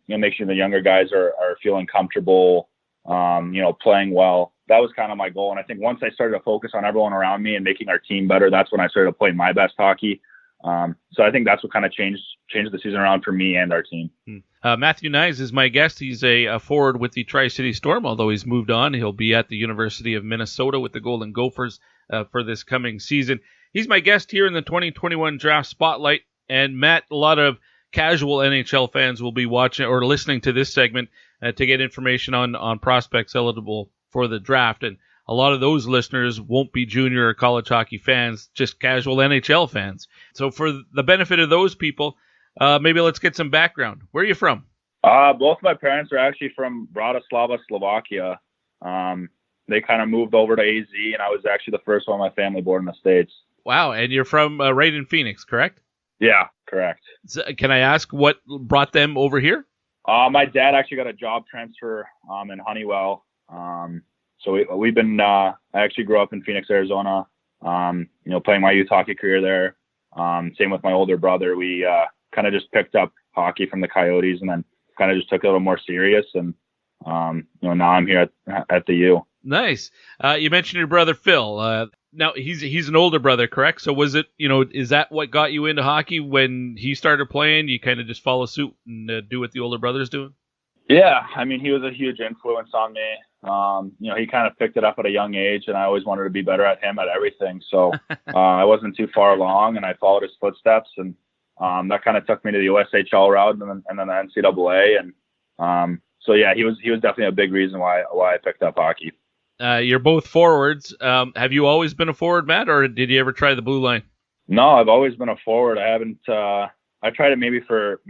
making sure the younger guys are feeling comfortable, playing well. That was kind of my goal. And I think once I started to focus on everyone around me and making our team better, that's when I started to play my best hockey. So I think that's what kind of changed the season around for me and our team. Matthew Nyes is my guest. He's a forward with the Tri-City Storm, although he's moved on. He'll be at the University of Minnesota with the Golden Gophers for this coming season. He's my guest here in the 2021 Draft Spotlight. And Matt, a lot of casual NHL fans will be watching or listening to this segment to get information on prospects eligible for the draft. And a lot of those listeners won't be junior or college hockey fans, just casual NHL fans. So for the benefit of those people, maybe let's get some background. Where are you from? Both my parents are actually from Bratislava, Slovakia. they kind of moved over to AZ, and I was actually the first one in my family born in the States. Wow, and you're from right in Phoenix, correct? Yeah, correct. So, can I ask what brought them over here? My dad actually got a job transfer in Honeywell. So we've been. I actually grew up in Phoenix, Arizona. Playing my youth hockey career there. Same with my older brother. We kind of just picked up hockey from the Coyotes, and then kind of just took it a little more serious. And now I'm here at the U. Nice. You mentioned your brother Phil. Now he's an older brother, correct? So was it, is that what got you into hockey when he started playing? You kind of just follow suit and do what the older brother's doing? Yeah, I mean, he was a huge influence on me. He kind of picked it up at a young age, and I always wanted to be better at him at everything. So I wasn't too far along, and I followed his footsteps, and that kind of took me to the USHL route and then the NCAA. And so yeah, he was definitely a big reason why I picked up hockey. You're both forwards. Have you always been a forward, Matt, or did you ever try the blue line? No, I've always been a forward. I haven't. I tried it maybe for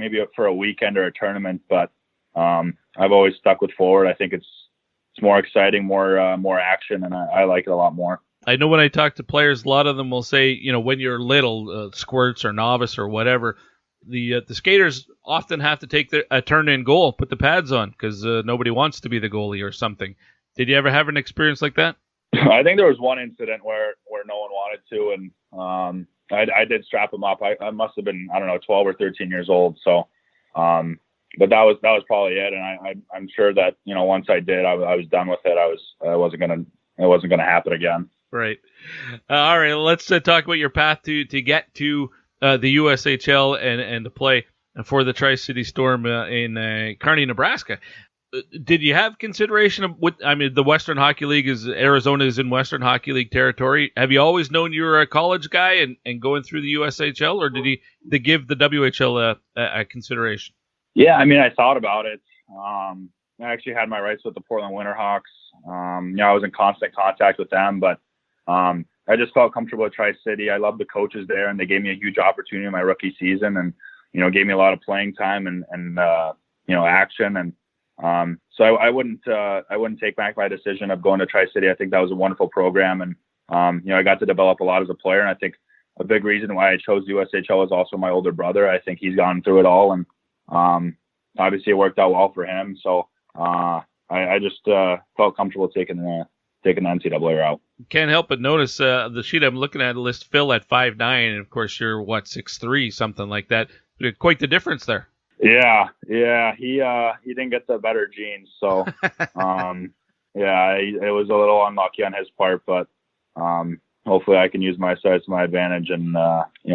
a weekend or a tournament, but I've always stuck with forward. I think it's more exciting, more action, and I like it a lot more. I know when I talk to players, a lot of them will say, when you're little, squirts or novice or whatever, the skaters often have to take a turn in goal, put the pads on, because nobody wants to be the goalie or something. Did you ever have an experience like that? I think there was one incident where no one wanted to, and I did strap him up. I must have been, 12 or 13 years old. So, but that was probably it. And I'm sure that once I did, I was done with it. It wasn't gonna happen again. Right. All right. Let's talk about your path to get to the USHL and to play for the Tri-City Storm in Kearney, Nebraska. Did you have consideration of the Western Hockey League Arizona is in Western Hockey League territory. Have you always known you were a college guy and going through the USHL, or did they give the WHL a consideration? Yeah, I thought about it. I actually had my rights with the Portland Winterhawks. I was in constant contact with them, but I just felt comfortable at Tri-City. I love the coaches there, and they gave me a huge opportunity in my rookie season, and gave me a lot of playing time and action. And so I wouldn't take back my decision of going to Tri-City. I think that was a wonderful program, and I got to develop a lot as a player. And I think a big reason why I chose the USHL is also my older brother. I think he's gone through it all, and obviously it worked out well for him. So I just felt comfortable taking the NCAA route. Can't help but notice the sheet I'm looking at lists Phil at 5'9", and of course you're 6'3", something like that. Quite the difference there. Yeah, he didn't get the better genes, so it was a little unlucky on his part, but hopefully I can use my size to my advantage and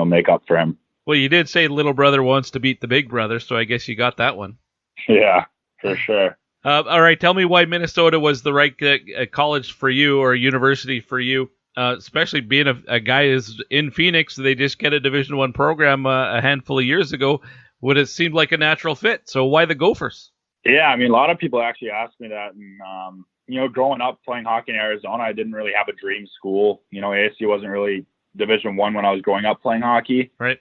make up for him. Well, you did say little brother wants to beat the big brother, so I guess you got that one. Yeah, for sure. All right, tell me why Minnesota was the right college for you or university for you, especially being a guy is in Phoenix. They just get a Division I program a handful of years ago. Would have seemed like a natural fit. So why the Gophers? Yeah, a lot of people actually ask me that. And, growing up playing hockey in Arizona, I didn't really have a dream school. ASU wasn't really Division I when I was growing up playing hockey. Right.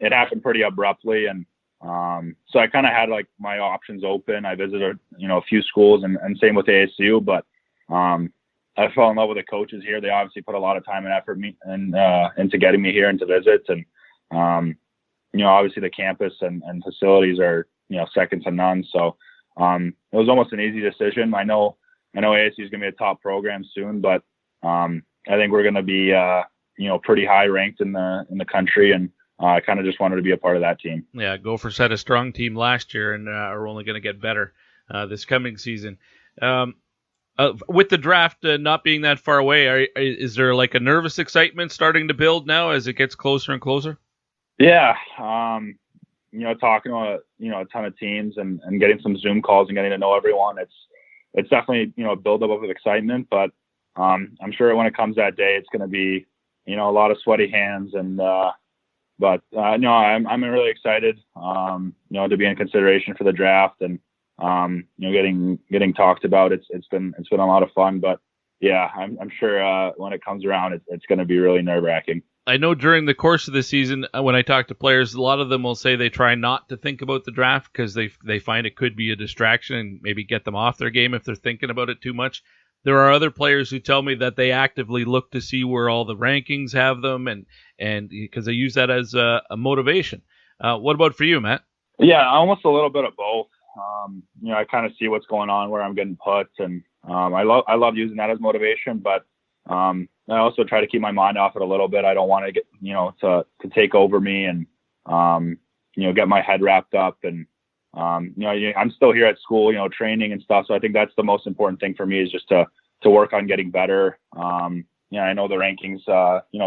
It happened pretty abruptly. And so I kind of had my options open. I visited, a few schools and same with ASU. But I fell in love with the coaches here. They obviously put a lot of time and effort into getting me here and to visit. And, obviously the campus and facilities are, second to none. So it was almost an easy decision. I know ASU is going to be a top program soon, but I think we're going to be, pretty high ranked in the country. And I kind of just wanted to be a part of that team. Yeah, Gophers had a strong team last year and are only going to get better this coming season. With the draft not being that far away, is there a nervous excitement starting to build now as it gets closer and closer? Yeah, talking to a ton of teams and getting some Zoom calls and getting to know everyone, it's definitely a buildup of excitement. But I'm sure when it comes that day, it's going to be a lot of sweaty hands. And but I'm really excited to be in consideration for the draft and getting talked about. It's been a lot of fun. But yeah, I'm sure when it comes around, it's going to be really nerve-wracking. I know during the course of the season, when I talk to players, a lot of them will say they try not to think about the draft because they find it could be a distraction and maybe get them off their game if they're thinking about it too much. there are other players who tell me that they actively look to see where all the rankings have them, and because they use that as a motivation. What about for you, Matt? Yeah, almost a little bit of both. I kind of see what's going on, where I'm getting put, and I love using that as motivation, but I also try to keep my mind off it a little bit. I don't want to get, to take over me and, get my head wrapped up. And, I'm still here at school, training and stuff. So I think that's the most important thing for me, is just to work on getting better. I know the rankings,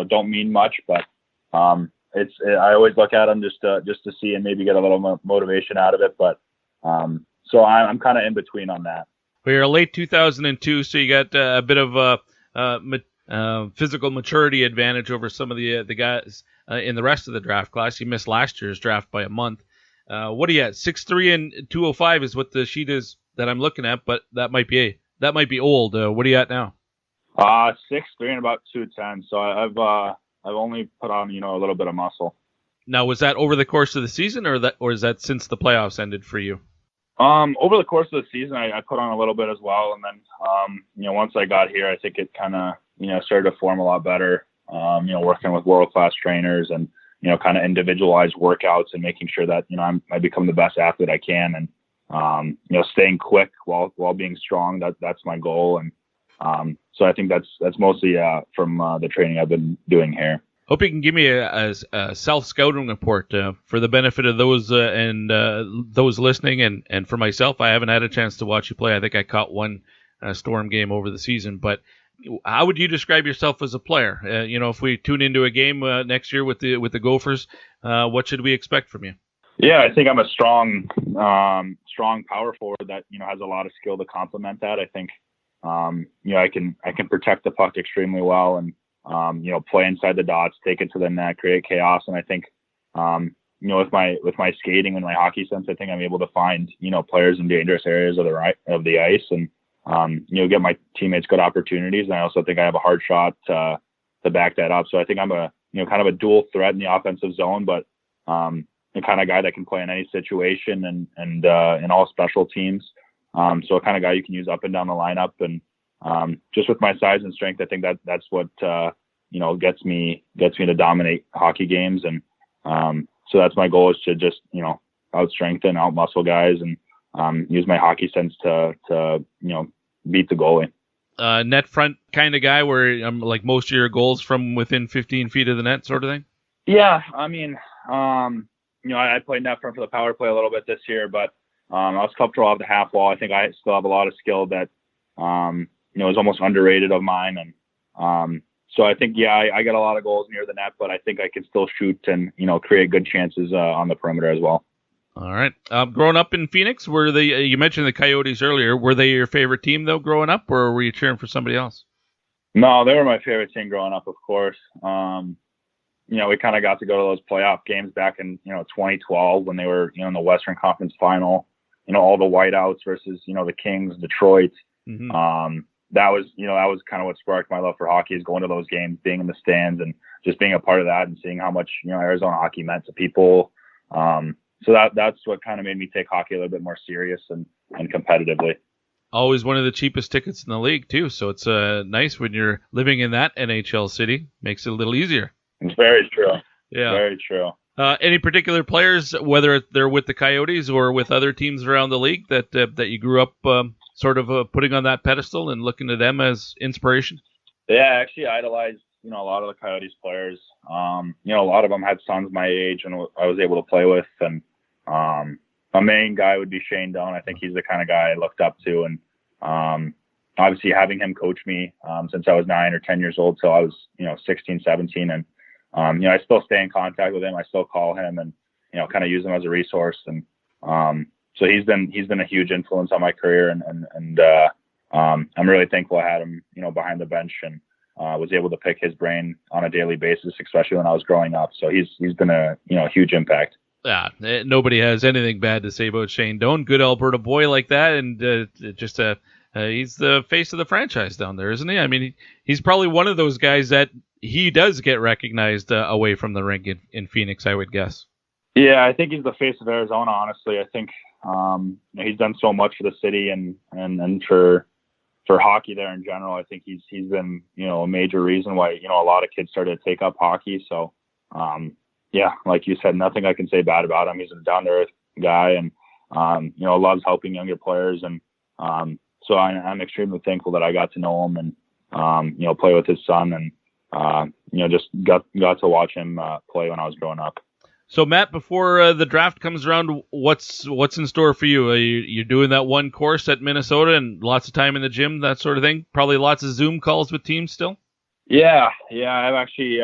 don't mean much, but I always look at them just to see and maybe get a little motivation out of it. But so I'm kind of in between on that. Well, you're late 2002, so you got a bit of physical maturity advantage over some of the guys in the rest of the draft class. You missed last year's draft by a month. What are you at? 6'3" and 205 is what the sheet is that I'm looking at, but that might be old. What are you at now? 6'3" and about 210. So I've only put on a little bit of muscle. Now, was that over the course of the season, or is that since the playoffs ended for you? Over the course of the season, I put on a little bit as well, and then once I got here, I think it kind of started to form a lot better. Working with world-class trainers and kind of individualized workouts and making sure that I become the best athlete I can, and staying quick while being strong. That's my goal, and so I think that's mostly from the training I've been doing here. Hope you can give me a self-scouting report for the benefit of those and those listening, and for myself. I haven't had a chance to watch you play. I think I caught one Storm game over the season. But how would you describe yourself as a player? If we tune into a game next year with the Gophers, what should we expect from you? Yeah, I think I'm a strong power forward that has a lot of skill to complement that. I think I can protect the puck extremely well, and play inside the dots, take it to the net, create chaos. And I think, with my skating and my hockey sense, I think I'm able to find, players in dangerous areas of the ice, and, get my teammates good opportunities. And I also think I have a hard shot to back that up. So I think I'm a, kind of a dual threat in the offensive zone, but, the kind of guy that can play in any situation and in all special teams. So a kind of guy you can use up and down the lineup, and, just with my size and strength, I think that's what gets me to dominate hockey games, and so that's my goal, is to just out strengthen, out muscle guys, and use my hockey sense to beat the goalie. Net front kind of guy, where like most of your goals from within 15 feet of the net, sort of thing. Yeah, I mean, I played net front for the power play a little bit this year, but I was comfortable off the half wall. I think I still have a lot of skill that is almost underrated of mine. And so I think, I get a lot of goals near the net, but I think I can still shoot and, create good chances on the perimeter as well. All right. Growing up in Phoenix, you mentioned the Coyotes earlier. Were they your favorite team, though, growing up, or were you cheering for somebody else? No, they were my favorite team growing up, of course. We kind of got to go to those playoff games back in, 2012 when they were, in the Western Conference Final, all the whiteouts versus, the Kings, Detroit. Mm-hmm. That was kind of what sparked my love for hockey, is going to those games, being in the stands, and just being a part of that, and seeing how much, Arizona hockey meant to people. So that's what kind of made me take hockey a little bit more serious and competitively. Always one of the cheapest tickets in the league, too. So it's nice when you're living in that NHL city. Makes it a little easier. It's very true. Yeah. Very true. Any particular players, whether they're with the Coyotes or with other teams around the league, that you grew up sort of putting on that pedestal and looking to them as inspiration? Yeah, I actually idolized, a lot of the Coyotes players. A lot of them had sons my age and I was able to play with. And my main guy would be Shane Doan. I think he's the kind of guy I looked up to. And obviously having him coach me since I was 9 or 10 years old till I was, 16, 17. And, I still stay in contact with him. I still call him and, kind of use him as a resource. And so he's been a huge influence on my career. And I'm really thankful I had him, behind the bench, and was able to pick his brain on a daily basis, especially when I was growing up. So he's been a huge impact. Yeah, nobody has anything bad to say about Shane Doan. Good Alberta boy like that, and he's the face of the franchise down there, isn't he? I mean, he's probably one of those guys that he does get recognized away from the rink in Phoenix, I would guess. Yeah, I think he's the face of Arizona, honestly. I think he's done so much for the city and for for hockey there in general. I think he's been, a major reason why, a lot of kids started to take up hockey. So, like you said, nothing I can say bad about him. He's a down to earth guy and, loves helping younger players. And, so I'm extremely thankful that I got to know him and, play with his son and, just got to watch him play when I was growing up. So Matt, before the draft comes around, what's in store for you? You're doing that one course at Minnesota and lots of time in the gym, that sort of thing? Probably lots of Zoom calls with teams still? Yeah. I've actually,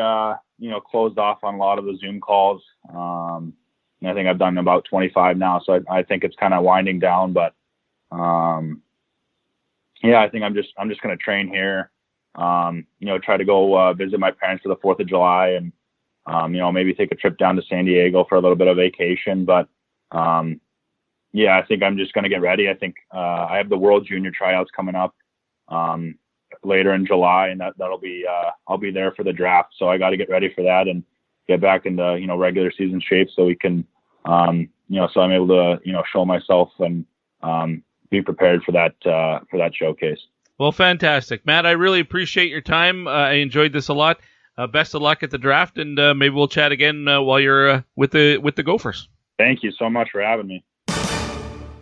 closed off on a lot of the Zoom calls. I think I've done about 25 now, so I think it's kind of winding down. But I think I'm just going to train here. Try to go visit my parents for the 4th of July and maybe take a trip down to San Diego for a little bit of vacation. But I think I'm just going to get ready. I think I have the World Junior tryouts coming up later in July, and that'll be I'll be there for the draft. So I got to get ready for that and get back into regular season shape so we can so I'm able to show myself and be prepared for that showcase. Well, fantastic, Matt. I really appreciate your time. I enjoyed this a lot. Best of luck at the draft, and maybe we'll chat again while you're with the Gophers. Thank you so much for having me.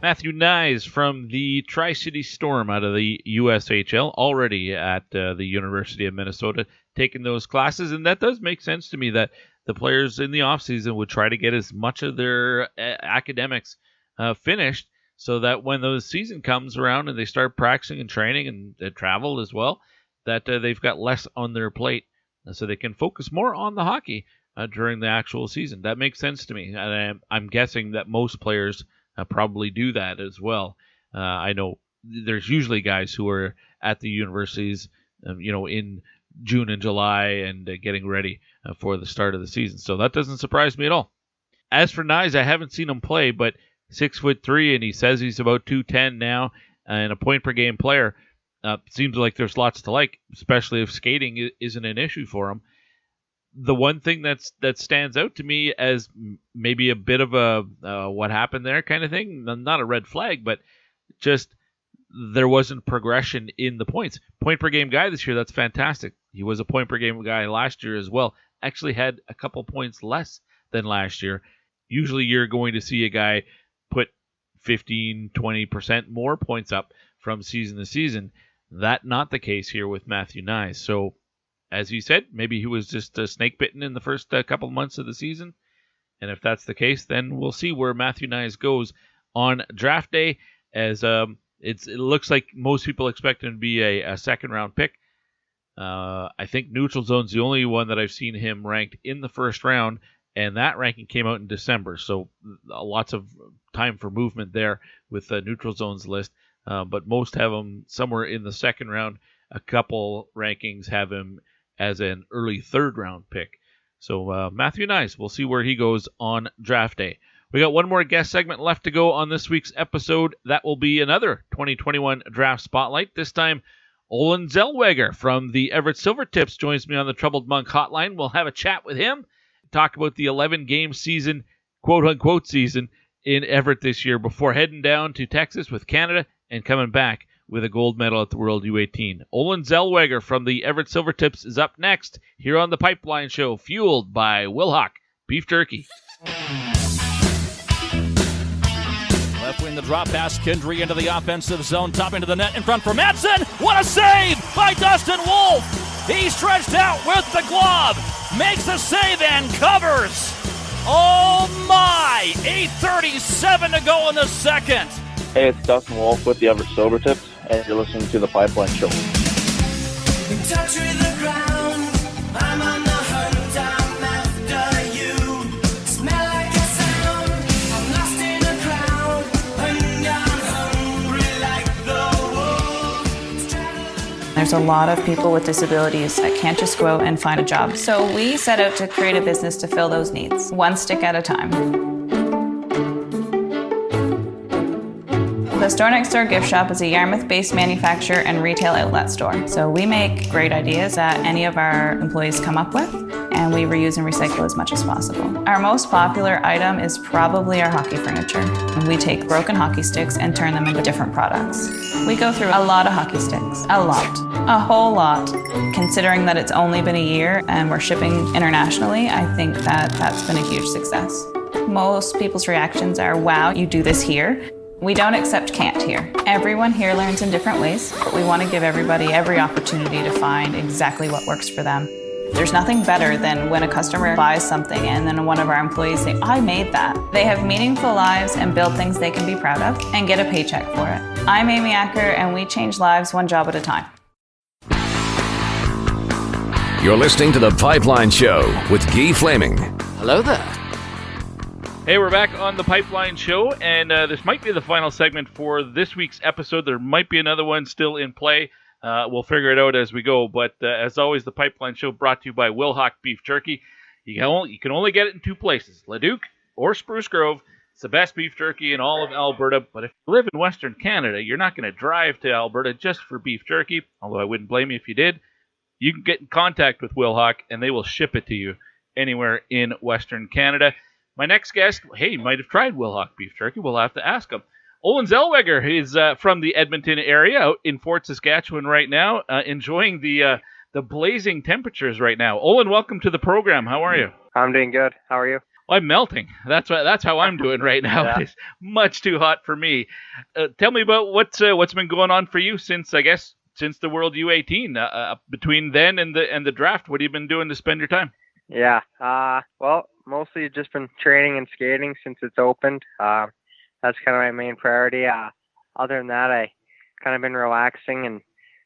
Matthew Nyes from the Tri-City Storm out of the USHL, already at the University of Minnesota, taking those classes, and that does make sense to me that the players in the offseason would try to get as much of their academics finished so that when the season comes around and they start practicing and training and travel as well, that they've got less on their plate. So they can focus more on the hockey during the actual season. That makes sense to me. And I'm guessing that most players probably do that as well. I know there's usually guys who are at the universities, in June and July and getting ready for the start of the season. So that doesn't surprise me at all. As for Nyes, I haven't seen him play, but 6'3", and he says he's about 210 now, and a point per game player. Seems like there's lots to like, especially if skating isn't an issue for him. The one thing that stands out to me as maybe a bit of a what happened there kind of thing, not a red flag, but just there wasn't progression in the points. Point per game guy this year, that's fantastic. He was a point per game guy last year as well. Actually had a couple points less than last year. Usually you're going to see a guy put 15, 20% more points up from season to season. That not the case here with Matthew Nyes. So, as you said, maybe he was just snake bitten in the first couple months of the season. And if that's the case, then we'll see where Matthew Nyes goes on draft day. As it looks like most people expect him to be a second round pick. I think Neutral Zone's the only one that I've seen him ranked in the first round, and that ranking came out in December. So lots of time for movement there with Neutral Zone's list. But most have him somewhere in the second round. A couple rankings have him as an early third round pick. So Matthew Nyes, we'll see where he goes on draft day. We got one more guest segment left to go on this week's episode. That will be another 2021 Draft Spotlight. This time, Olin Zellweger from the Everett Silvertips joins me on the Troubled Monk hotline. We'll have a chat with him, talk about the 11-game season, quote-unquote season, in Everett this year before heading down to Texas with Canada and coming back with a gold medal at the World U18. Olin Zellweger from the Everett Silvertips is up next here on the Pipeline Show, fueled by Wilhauk Beef Jerky. Left wing, the drop pass, Kindry into the offensive zone, top into the net, in front for Madsen. What a save by Dustin Wolf! He stretched out with the glove, makes the save and covers. Oh my! 8:37 to go in the second. Hey, it's Dustin Wolf with the Everett Silvertips, and you're listening to the Pipeline Show. In touch with the ground, I'm on the hunt, I'm after you. Smell like a sound, I'm lost in a crowd, and I'm hungry like the wolves. There's a lot of people with disabilities that can't just go out and find a job. So we set out to create a business to fill those needs, one stick at a time. The Store Next Door Gift Shop is a Yarmouth-based manufacturer and retail outlet store. So we make great ideas that any of our employees come up with, and and we reuse and recycle as much as possible. Our most popular item is probably our hockey furniture. We take broken hockey sticks and turn them into different products. We go through a lot of hockey sticks. A whole lot. Considering that it's only been a year and we're shipping internationally, I think that that's been a huge success. Most people's reactions are, wow, you do this here? We don't accept can't here. Everyone here learns in different ways, but we want to give everybody every opportunity to find exactly what works for them. There's nothing better than when a customer buys something and then one of our employees say, I made that. They have meaningful lives and build things they can be proud of and get a paycheck for it. I'm Amy Acker, and we change lives one job at a time. You're listening to The Pipeline Show with Guy Flaming. Hello there. Hey, we're back on The Pipeline Show, and this might be the final segment for this week's episode. There might be another one still in play. We'll figure it out as we go. But as always, The Pipeline Show brought to you by Wilhauk Beef Jerky. You can only get it in two places, Leduc or Spruce Grove. It's the best beef jerky in all of Alberta. But if you live in Western Canada, you're not going to drive to Alberta just for beef jerky, although I wouldn't blame you if you did. You can get in contact with Wilhauk, and they will ship it to you anywhere in Western Canada. My next guest, hey, might have tried Wilhauk Beef Jerky. We'll have to ask him. Olin Zellweger is from the Edmonton area, out in Fort Saskatchewan right now, enjoying the blazing temperatures right now. Olin, welcome to the program. How are you? I'm doing good. How are you? I'm melting. That's how I'm doing right now. Yeah. It's much too hot for me. Tell me about what's been going on for you since the World U18. Between then and the draft, what have you been doing to spend your time? Yeah. Well, mostly just been training and skating since it's opened. That's kind of my main priority. Other than that, I kind of been relaxing and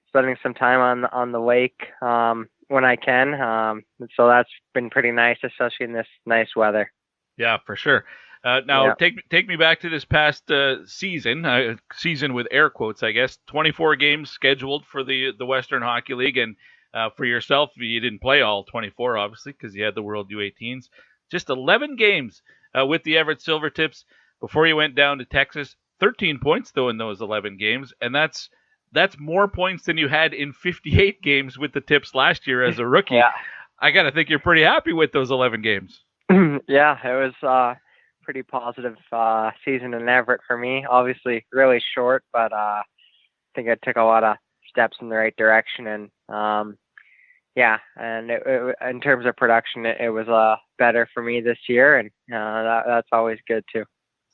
spending some time on the lake when I can. So that's been pretty nice, especially in this nice weather. Yeah, for sure. Now, take me back to this past season with air quotes, I guess. 24 games scheduled for the Western Hockey League, and for yourself, you didn't play all 24, obviously, because you had the World U18s. Just 11 games with the Everett Silvertips before you went down to Texas. 13 points, though, in those 11 games, and that's more points than you had in 58 games with the Tips last year as a rookie. Yeah. I got to think you're pretty happy with those 11 games. Yeah, it was pretty positive season in Everett for me. Obviously, really short, but I think I took a lot of steps in the right direction, and and in terms of production, it was better for me this year, and that's always good too.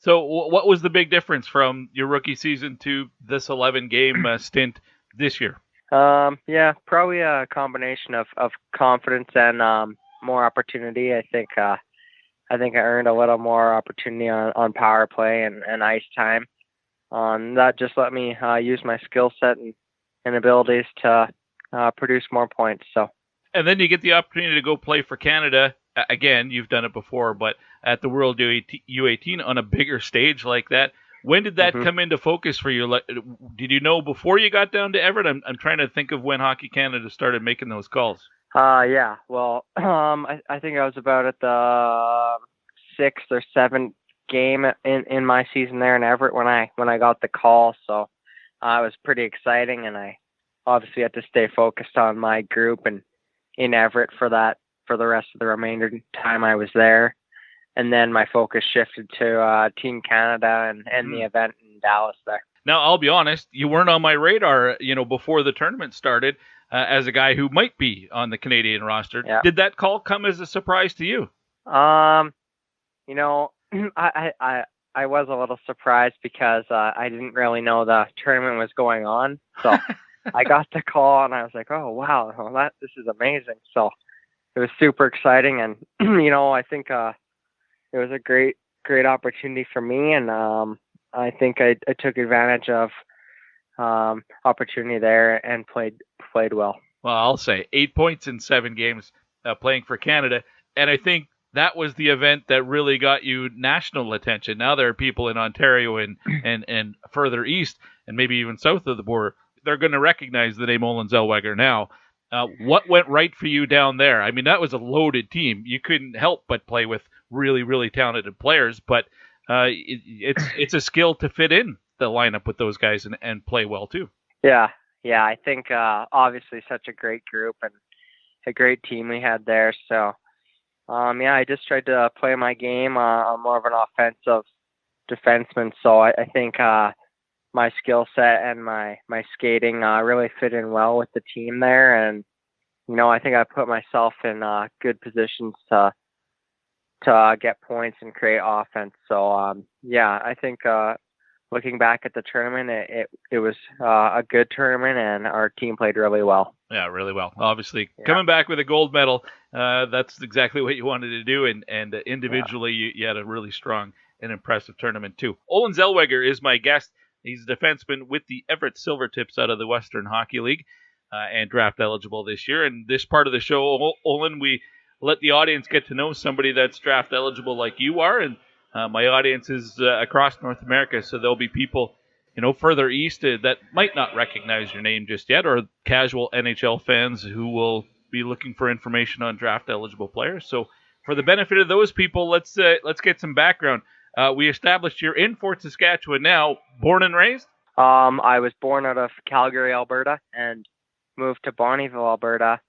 So what was the big difference from your rookie season to this 11-game stint this year? Probably a combination of confidence and more opportunity. I think I earned a little more opportunity on power play and ice time. That just let me use my skill set and abilities to produce more points. And then you get the opportunity to go play for Canada. Again, you've done it before, but at the World U18 on a bigger stage like that. When did that come into focus for you? Did you know before you got down to Everett? I'm trying to think of when Hockey Canada started making those calls. Well, I think I was about at the 6th or 7th game in my season there in Everett when I got the call. So it was pretty exciting, and I obviously had to stay focused on my group and in Everett for the rest of the remainder time I was there. And then my focus shifted to Team Canada and the event in Dallas there. Now, I'll be honest, you weren't on my radar, before the tournament started as a guy who might be on the Canadian roster. Yeah. Did that call come as a surprise to you? I was a little surprised because I didn't really know the tournament was going on. So I got the call and I was like, oh, wow, this is amazing. So it was super exciting. And, I think it was a great opportunity for me. And I think I took advantage of opportunity there and played well. Well, I'll say 8 points in 7 games playing for Canada. And I think that was the event that really got you national attention. Now there are people in Ontario and further east and maybe even south of the border. They're going to recognize the name Olin Zellweger now. What went right for you down there? I mean, that was a loaded team. You couldn't help but play with really, really talented players, but it's a skill to fit in the lineup with those guys and play well too. Yeah. I think obviously such a great group and a great team we had there. So, I just tried to play my game. I'm more of an offensive defenseman, so I think my skill set and my skating really fit in well with the team there, and I think I put myself in good positions to get points and create offense. So I think looking back at the tournament, it was a good tournament, and our team played really well. Yeah, really well. Obviously, coming back with a gold medal, that's exactly what you wanted to do, and individually you had a really strong and impressive tournament too. Olin Zellweger is my guest. He's a defenseman with the Everett Silvertips out of the Western Hockey League and draft eligible this year. And this part of the show, Olin, we let the audience get to know somebody that's draft eligible like you are. And my audience is across North America, so there'll be people further east that might not recognize your name just yet, or casual NHL fans who will be looking for information on draft eligible players. So for the benefit of those people, let's get some background. We established you're in Fort Saskatchewan now. Born and raised? I was born out of Calgary, Alberta, and moved to Bonnyville, Alberta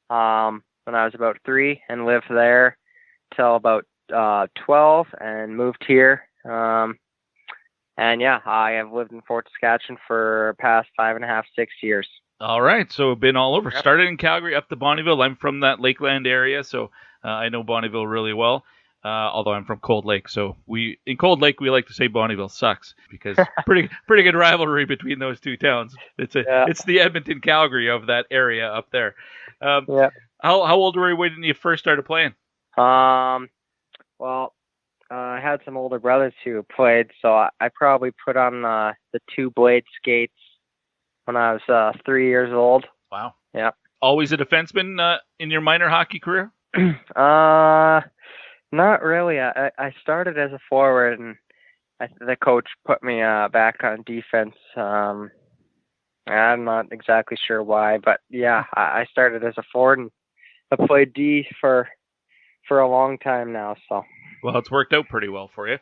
when I was about 3, and lived there till about 12, and moved here. I have lived in Fort Saskatchewan for past 5.5, 6 years. All right, so been all over. Yep. Started in Calgary, up to Bonnyville. I'm from that Lakeland area, so I know Bonnyville really well. Although I'm from Cold Lake, so in Cold Lake we like to say Bonnyville sucks because pretty good rivalry between those two towns. It's the Edmonton Calgary of that area up there. How old were you when you first started playing? I had some older brothers who played, so I probably put on the 2-blade skates when I was 3 years old. Wow. Yeah. Always a defenseman in your minor hockey career? Not really. I started as a forward, and the coach put me back on defense. I'm not exactly sure why, but I started as a forward, and I played D for a long time now. So. Well, it's worked out pretty well for you.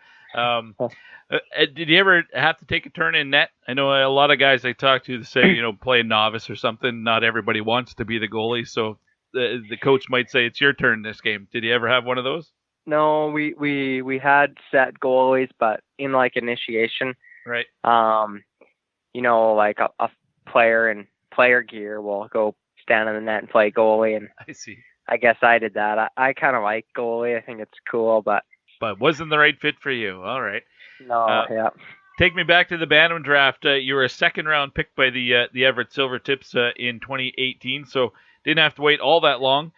Did you ever have to take a turn in net? I know a lot of guys I talk to say, play novice or something. Not everybody wants to be the goalie, so the coach might say it's your turn this game. Did you ever have one of those? No, we had set goalies, but in initiation, right? Like a player in player gear will go stand in the net and play goalie, and I see. I guess I did that. I kind of like goalie. I think it's cool, but wasn't the right fit for you. All right. No, Take me back to the Bantam draft. You were a second-round pick by the Everett Silvertips in 2018, so didn't have to wait all that long.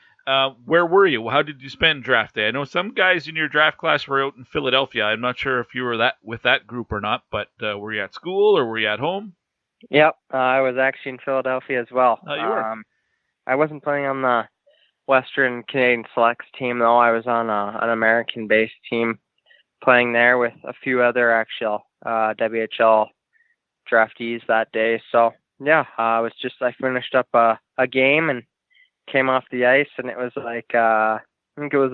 Where were you? How did you spend draft day? I know some guys in your draft class were out in Philadelphia. I'm not sure if you were with that group or not, but were you at school or were you at home? Yep, I was actually in Philadelphia as well. Oh, you were? I wasn't playing on the Western Canadian Selects team, though. I was on an American-based team playing there with a few other actual WHL draftees that day. So, I finished up a game and came off the ice, and it was I think it was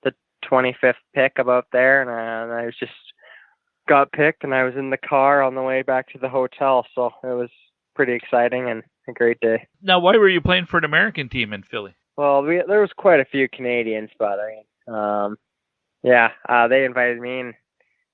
the 25th pick about there, and I was just got picked, and I was in the car on the way back to the hotel, so it was pretty exciting and a great day. Now, why were you playing for an American team in Philly? Well, there was quite a few Canadians, but they invited me and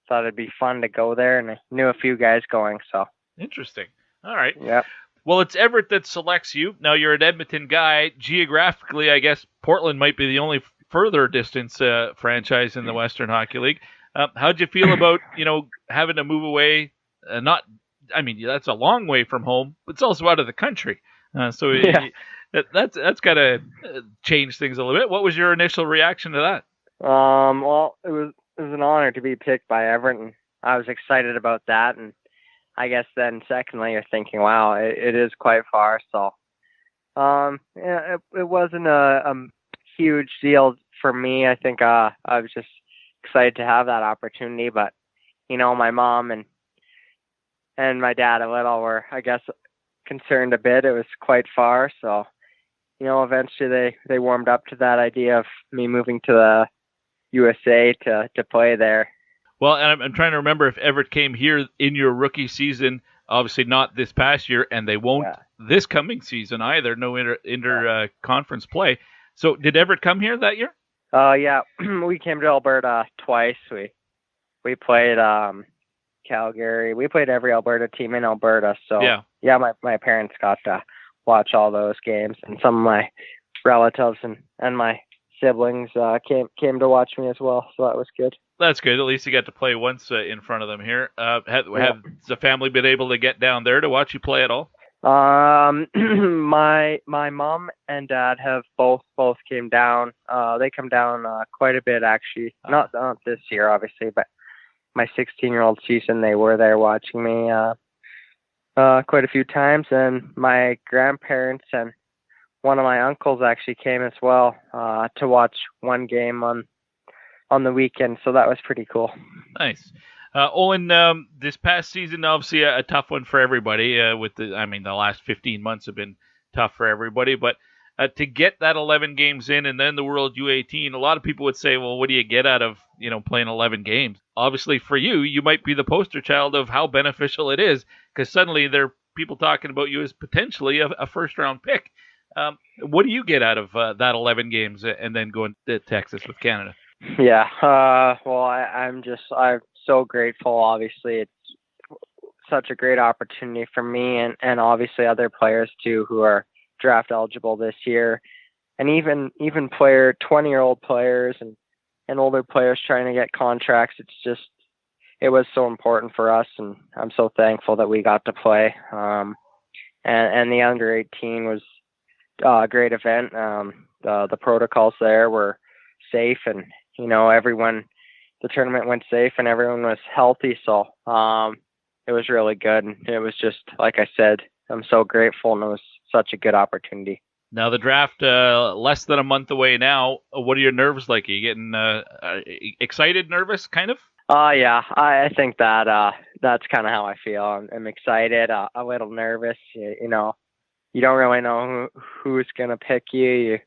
thought it'd be fun to go there, and I knew a few guys going, so. Interesting. All right. Yep. Well, it's Everett that selects you. Now, you're an Edmonton guy. Geographically, I guess Portland might be the only further distance franchise in the Western Hockey League. How'd you feel about, having to move away? That's a long way from home, but it's also out of the country. That's got to change things a little bit. What was your initial reaction to that? Well, it was an honor to be picked by Everett, and I was excited about that. And I guess then secondly, you're thinking, wow, it is quite far. So, it wasn't a huge deal for me. I think I was just excited to have that opportunity. But, my mom and my dad a little were, I guess, concerned a bit. It was quite far. So, eventually they warmed up to that idea of me moving to the USA to play there. Well, and I'm trying to remember if Everett came here in your rookie season, obviously not this past year, and they won't this coming season either, no inter conference play. So did Everett come here that year? Yeah, we came to Alberta twice. We played Calgary. We played every Alberta team in Alberta. So yeah, my parents got to watch all those games, and some of my relatives and my siblings came to watch me as well. So that was good. That's good. At least you got to play once in front of them here. Has the family been able to get down there to watch you play at all? My mom and dad have both came down. They come down quite a bit actually. Not this year, obviously, but my 16-year-old season, they were there watching me quite a few times. And my grandparents and one of my uncles actually came as well to watch one game on the weekend. So that was pretty cool. Nice. Owen, this past season, obviously a tough one for everybody. The last 15 months have been tough for everybody. But to get that 11 games in and then the World U18, a lot of people would say, well, what do you get out of playing 11 games? Obviously, for you might be the poster child of how beneficial it is, because suddenly there are people talking about you as potentially a first-round pick. What do you get out of that 11 games and then going to Texas with Canada? Yeah, well, I'm so grateful. Obviously, it's such a great opportunity for me and obviously other players too who are draft eligible this year, and even 20-year-old players and older players trying to get contracts. It was so important for us, and I'm so thankful that we got to play. And the under 18 was a great event. The protocols there were safe, and the tournament went safe and everyone was healthy. So it was really good. And it was just, like I said, I'm so grateful, and it was such a good opportunity. Now the draft, less than a month away now. What are your nerves like? Are you getting excited, nervous, kind of? Yeah, I think that's kind of how I feel. I'm excited, a little nervous. You don't really know who's going to pick you.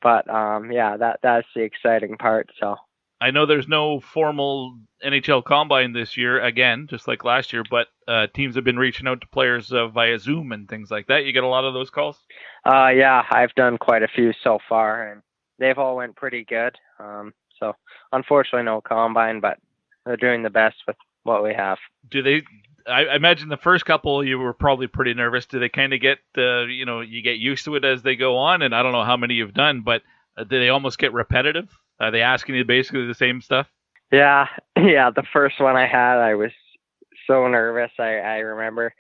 But that's the exciting part. So I know there's no formal NHL Combine this year, again, just like last year, but teams have been reaching out to players via Zoom and things like that. You get a lot of those calls? Yeah, I've done quite a few so far, and they've all went pretty good. So unfortunately, no Combine, but they're doing the best with what we have. I imagine the first couple you were probably pretty nervous. Do they kind of get, you get used to it as they go on? And I don't know how many you've done, but do they almost get repetitive? Are they asking you basically the same stuff? Yeah. The first one I had, I was so nervous. I remember,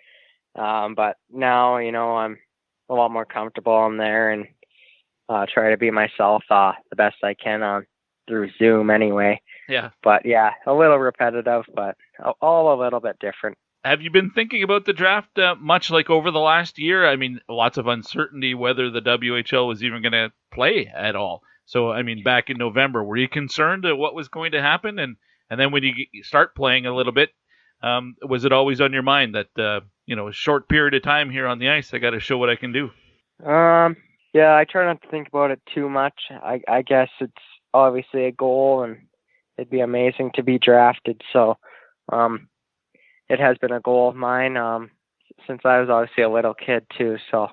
but now I'm a lot more comfortable on there and try to be myself the best I can through Zoom anyway. Yeah. But yeah, a little repetitive, but all a little bit different. Have you been thinking about the draft much like over the last year? I mean, lots of uncertainty whether the WHL was even going to play at all. So, I mean, back in November, were you concerned at what was going to happen? And then when you start playing a little bit, was it always on your mind that, a short period of time here on the ice, I got to show what I can do? Yeah, I try not to think about it too much. I guess it's obviously a goal, and it'd be amazing to be drafted. So, it has been a goal of mine since I was obviously a little kid too. So,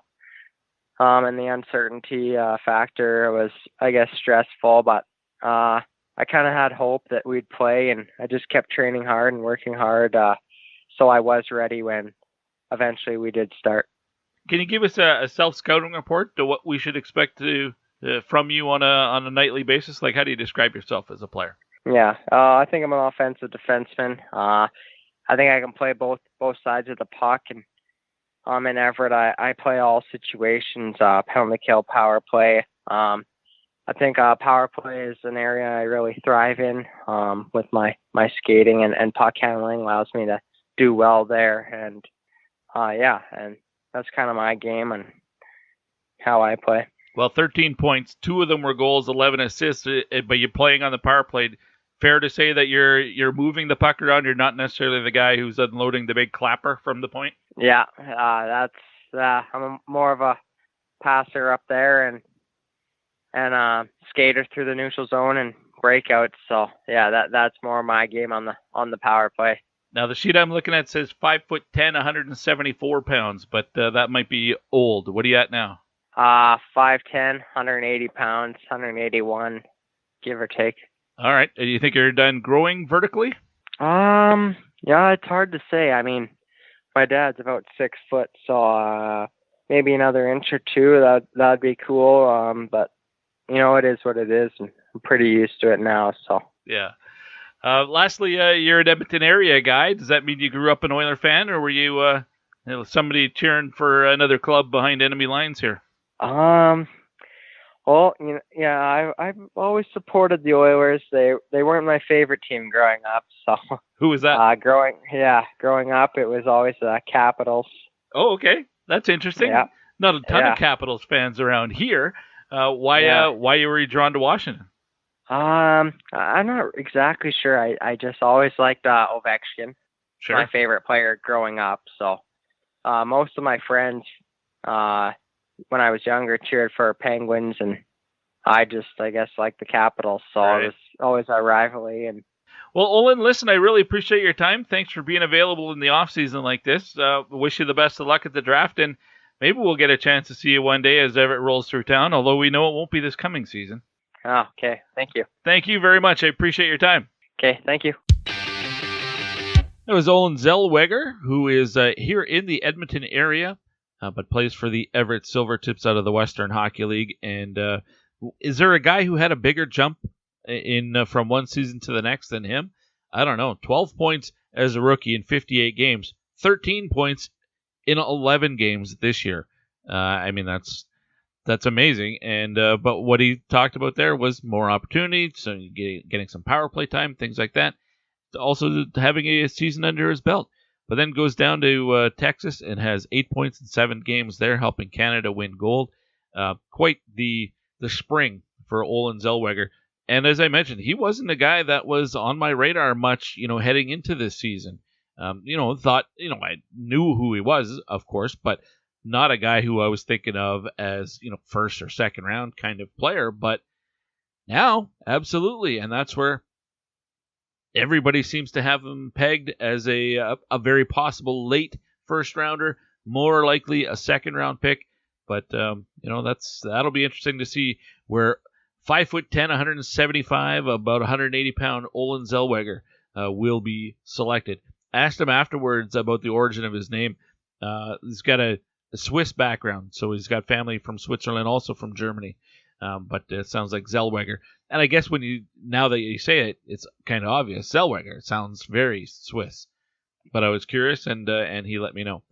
and the uncertainty factor was, I guess, stressful, but I kind of had hope that we'd play, and I just kept training hard and working hard. So I was ready when eventually we did start. Can you give us a self-scouting report to what we should expect from you on a nightly basis? Like, how do you describe yourself as a player? Yeah, I think I'm an offensive defenseman. I think I can play both sides of the puck, and in Everett, I play all situations, penalty kill, power play. I think power play is an area I really thrive in with my skating and puck handling allows me to do well there. And and that's kind of my game and how I play. Well, 13 points, 2 of them were goals, 11 assists, but you're playing on the power play. Fair to say that you're moving the puck around. You're not necessarily the guy who's unloading the big clapper from the point. Yeah, I'm more of a passer up there and skater through the neutral zone and breakouts. So yeah, that's more my game on the power play. Now the sheet I'm looking at says 5'10", 174 pounds, but that might be old. What are you at now? 5'10", 180 pounds, 181. give or take. All right. Do you think you're done growing vertically? Yeah, it's hard to say. I mean, my dad's about 6 foot, so maybe another inch or two. That'd be cool. But it is what it is, and I'm pretty used to it now. So yeah. Lastly, you're an Edmonton area guy. Does that mean you grew up an Oiler fan, or were you somebody cheering for another club behind enemy lines here? Well, I've always supported the Oilers. They weren't my favorite team growing up. So who was that? Growing up, it was always the Capitals. Oh, okay, that's interesting. Yeah. Not a ton of Capitals fans around here. Why were you drawn to Washington? I'm not exactly sure. I just always liked Ovechkin. Sure. My favorite player growing up. So most of my friends, when I was younger, cheered for Penguins, and I guess liked the Capitals. So Right. it was always a rivalry. And well, Olin, listen, I really appreciate your time. Thanks for being available in the off season like this. Wish you the best of luck at the draft, and maybe we'll get a chance to see you one day as Everett rolls through town. Although we know it won't be this coming season. Oh, okay. Thank you. Thank you very much. I appreciate your time. Okay, thank you. That was Olin Zellweger, who is here in the Edmonton area, but plays for the Everett Silvertips out of the Western Hockey League. And is there a guy who had a bigger jump in from one season to the next than him? I don't know. 12 points as a rookie in 58 games, 13 points in 11 games this year. I mean, that's amazing. And but what he talked about there was more opportunity, so getting some power play time, things like that. Also having a season under his belt. But then goes down to Texas and has 8 points in 7 games there, helping Canada win gold. Quite the spring for Olin Zellweger. And as I mentioned, he wasn't a guy that was on my radar much, heading into this season. I knew who he was, of course, but not a guy who I was thinking of as, first or second round kind of player. But now, absolutely. And that's where everybody seems to have him pegged as a very possible late first rounder, more likely a second round pick. But, that'll be interesting to see where 5'10", 175, about 180 pound Olin Zellweger will be selected. Asked him afterwards about the origin of his name. He's got a Swiss background, so he's got family from Switzerland, also from Germany. But it sounds like Zellweger. And I guess now that you say it, it's kind of obvious. Zellweger. It sounds very Swiss. But I was curious, and he let me know.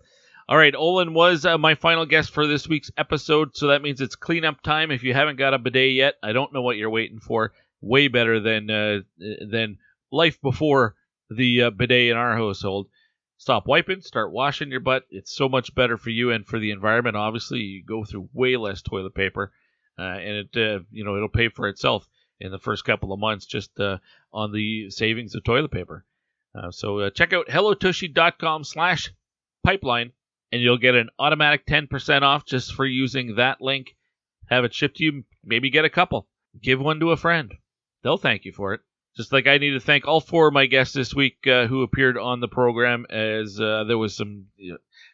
All right, Olin was my final guest for this week's episode, so that means it's cleanup time. If you haven't got a bidet yet, I don't know what you're waiting for. Way better than life before the bidet in our household. Stop wiping, start washing your butt. It's so much better for you and for the environment. Obviously, you go through way less toilet paper, and it'll pay for itself in the first couple of months just on the savings of toilet paper. So check out hellotushy.com/pipeline, and you'll get an automatic 10% off just for using that link. Have it shipped to you. Maybe get a couple. Give one to a friend. They'll thank you for it. Just like I need to thank all 4 of my guests this week who appeared on the program, as there was some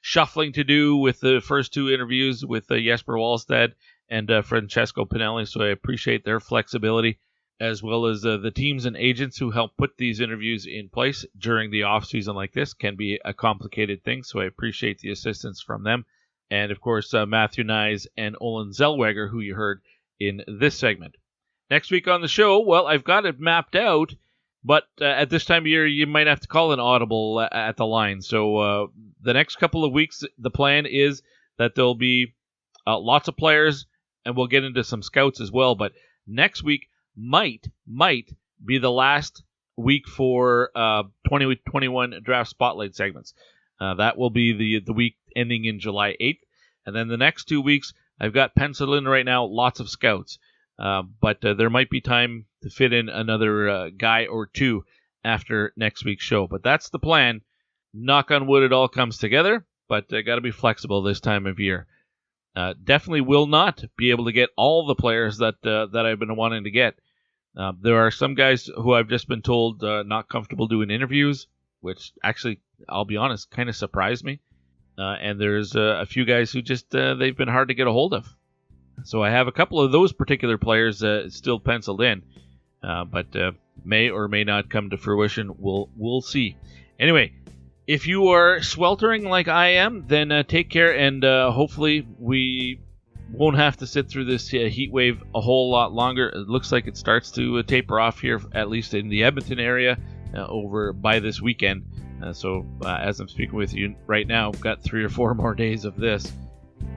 shuffling to do with the first 2 interviews with Jesper Wallstad and Francesco Pinelli, so I appreciate their flexibility, as well as the teams and agents who help put these interviews in place during the off-season like this. Can be a complicated thing, so I appreciate the assistance from them. And, of course, Matthew Nyes and Olin Zellweger, who you heard in this segment. Next week on the show, well, I've got it mapped out, but at this time of year, you might have to call an audible at the line. So the next couple of weeks, the plan is that there'll be lots of players, and we'll get into some scouts as well. But next week might be the last week for 2021 draft spotlight segments. That will be the week ending in July 8th. And then the next 2 weeks, I've got penciled in right now lots of scouts. But there might be time to fit in another guy or 2 after next week's show. But that's the plan. Knock on wood, it all comes together. But got to be flexible this time of year. Definitely will not be able to get all the players that I've been wanting to get. There are some guys who I've just been told not comfortable doing interviews, which actually, I'll be honest, kind of surprised me. And there's a few guys who just they've been hard to get a hold of. So I have a couple of those particular players still penciled in. but may or may not come to fruition. We'll see. Anyway, if you are sweltering like I am, then take care, and hopefully we won't have to sit through this heat wave a whole lot longer. It looks like it starts to taper off here, at least in the Edmonton area, over by this weekend. So as I'm speaking with you right now, I've got 3 or 4 more days of this.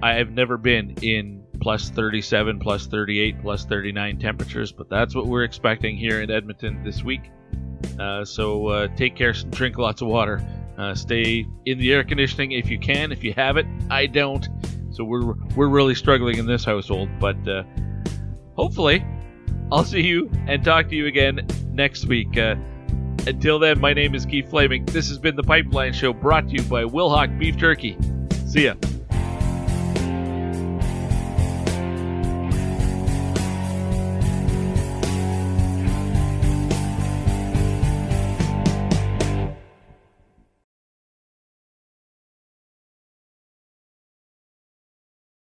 I have never been in plus 37, plus 38, plus 39 temperatures, but that's what we're expecting here in Edmonton this week. So take care, drink lots of water, stay in the air conditioning if you can. If you have it, I don't. So we're really struggling in this household, but hopefully I'll see you and talk to you again next week. Until then, my name is Keith Flaming. This has been The Pipeline Show, brought to you by Wilhauk Beef Jerky. See ya.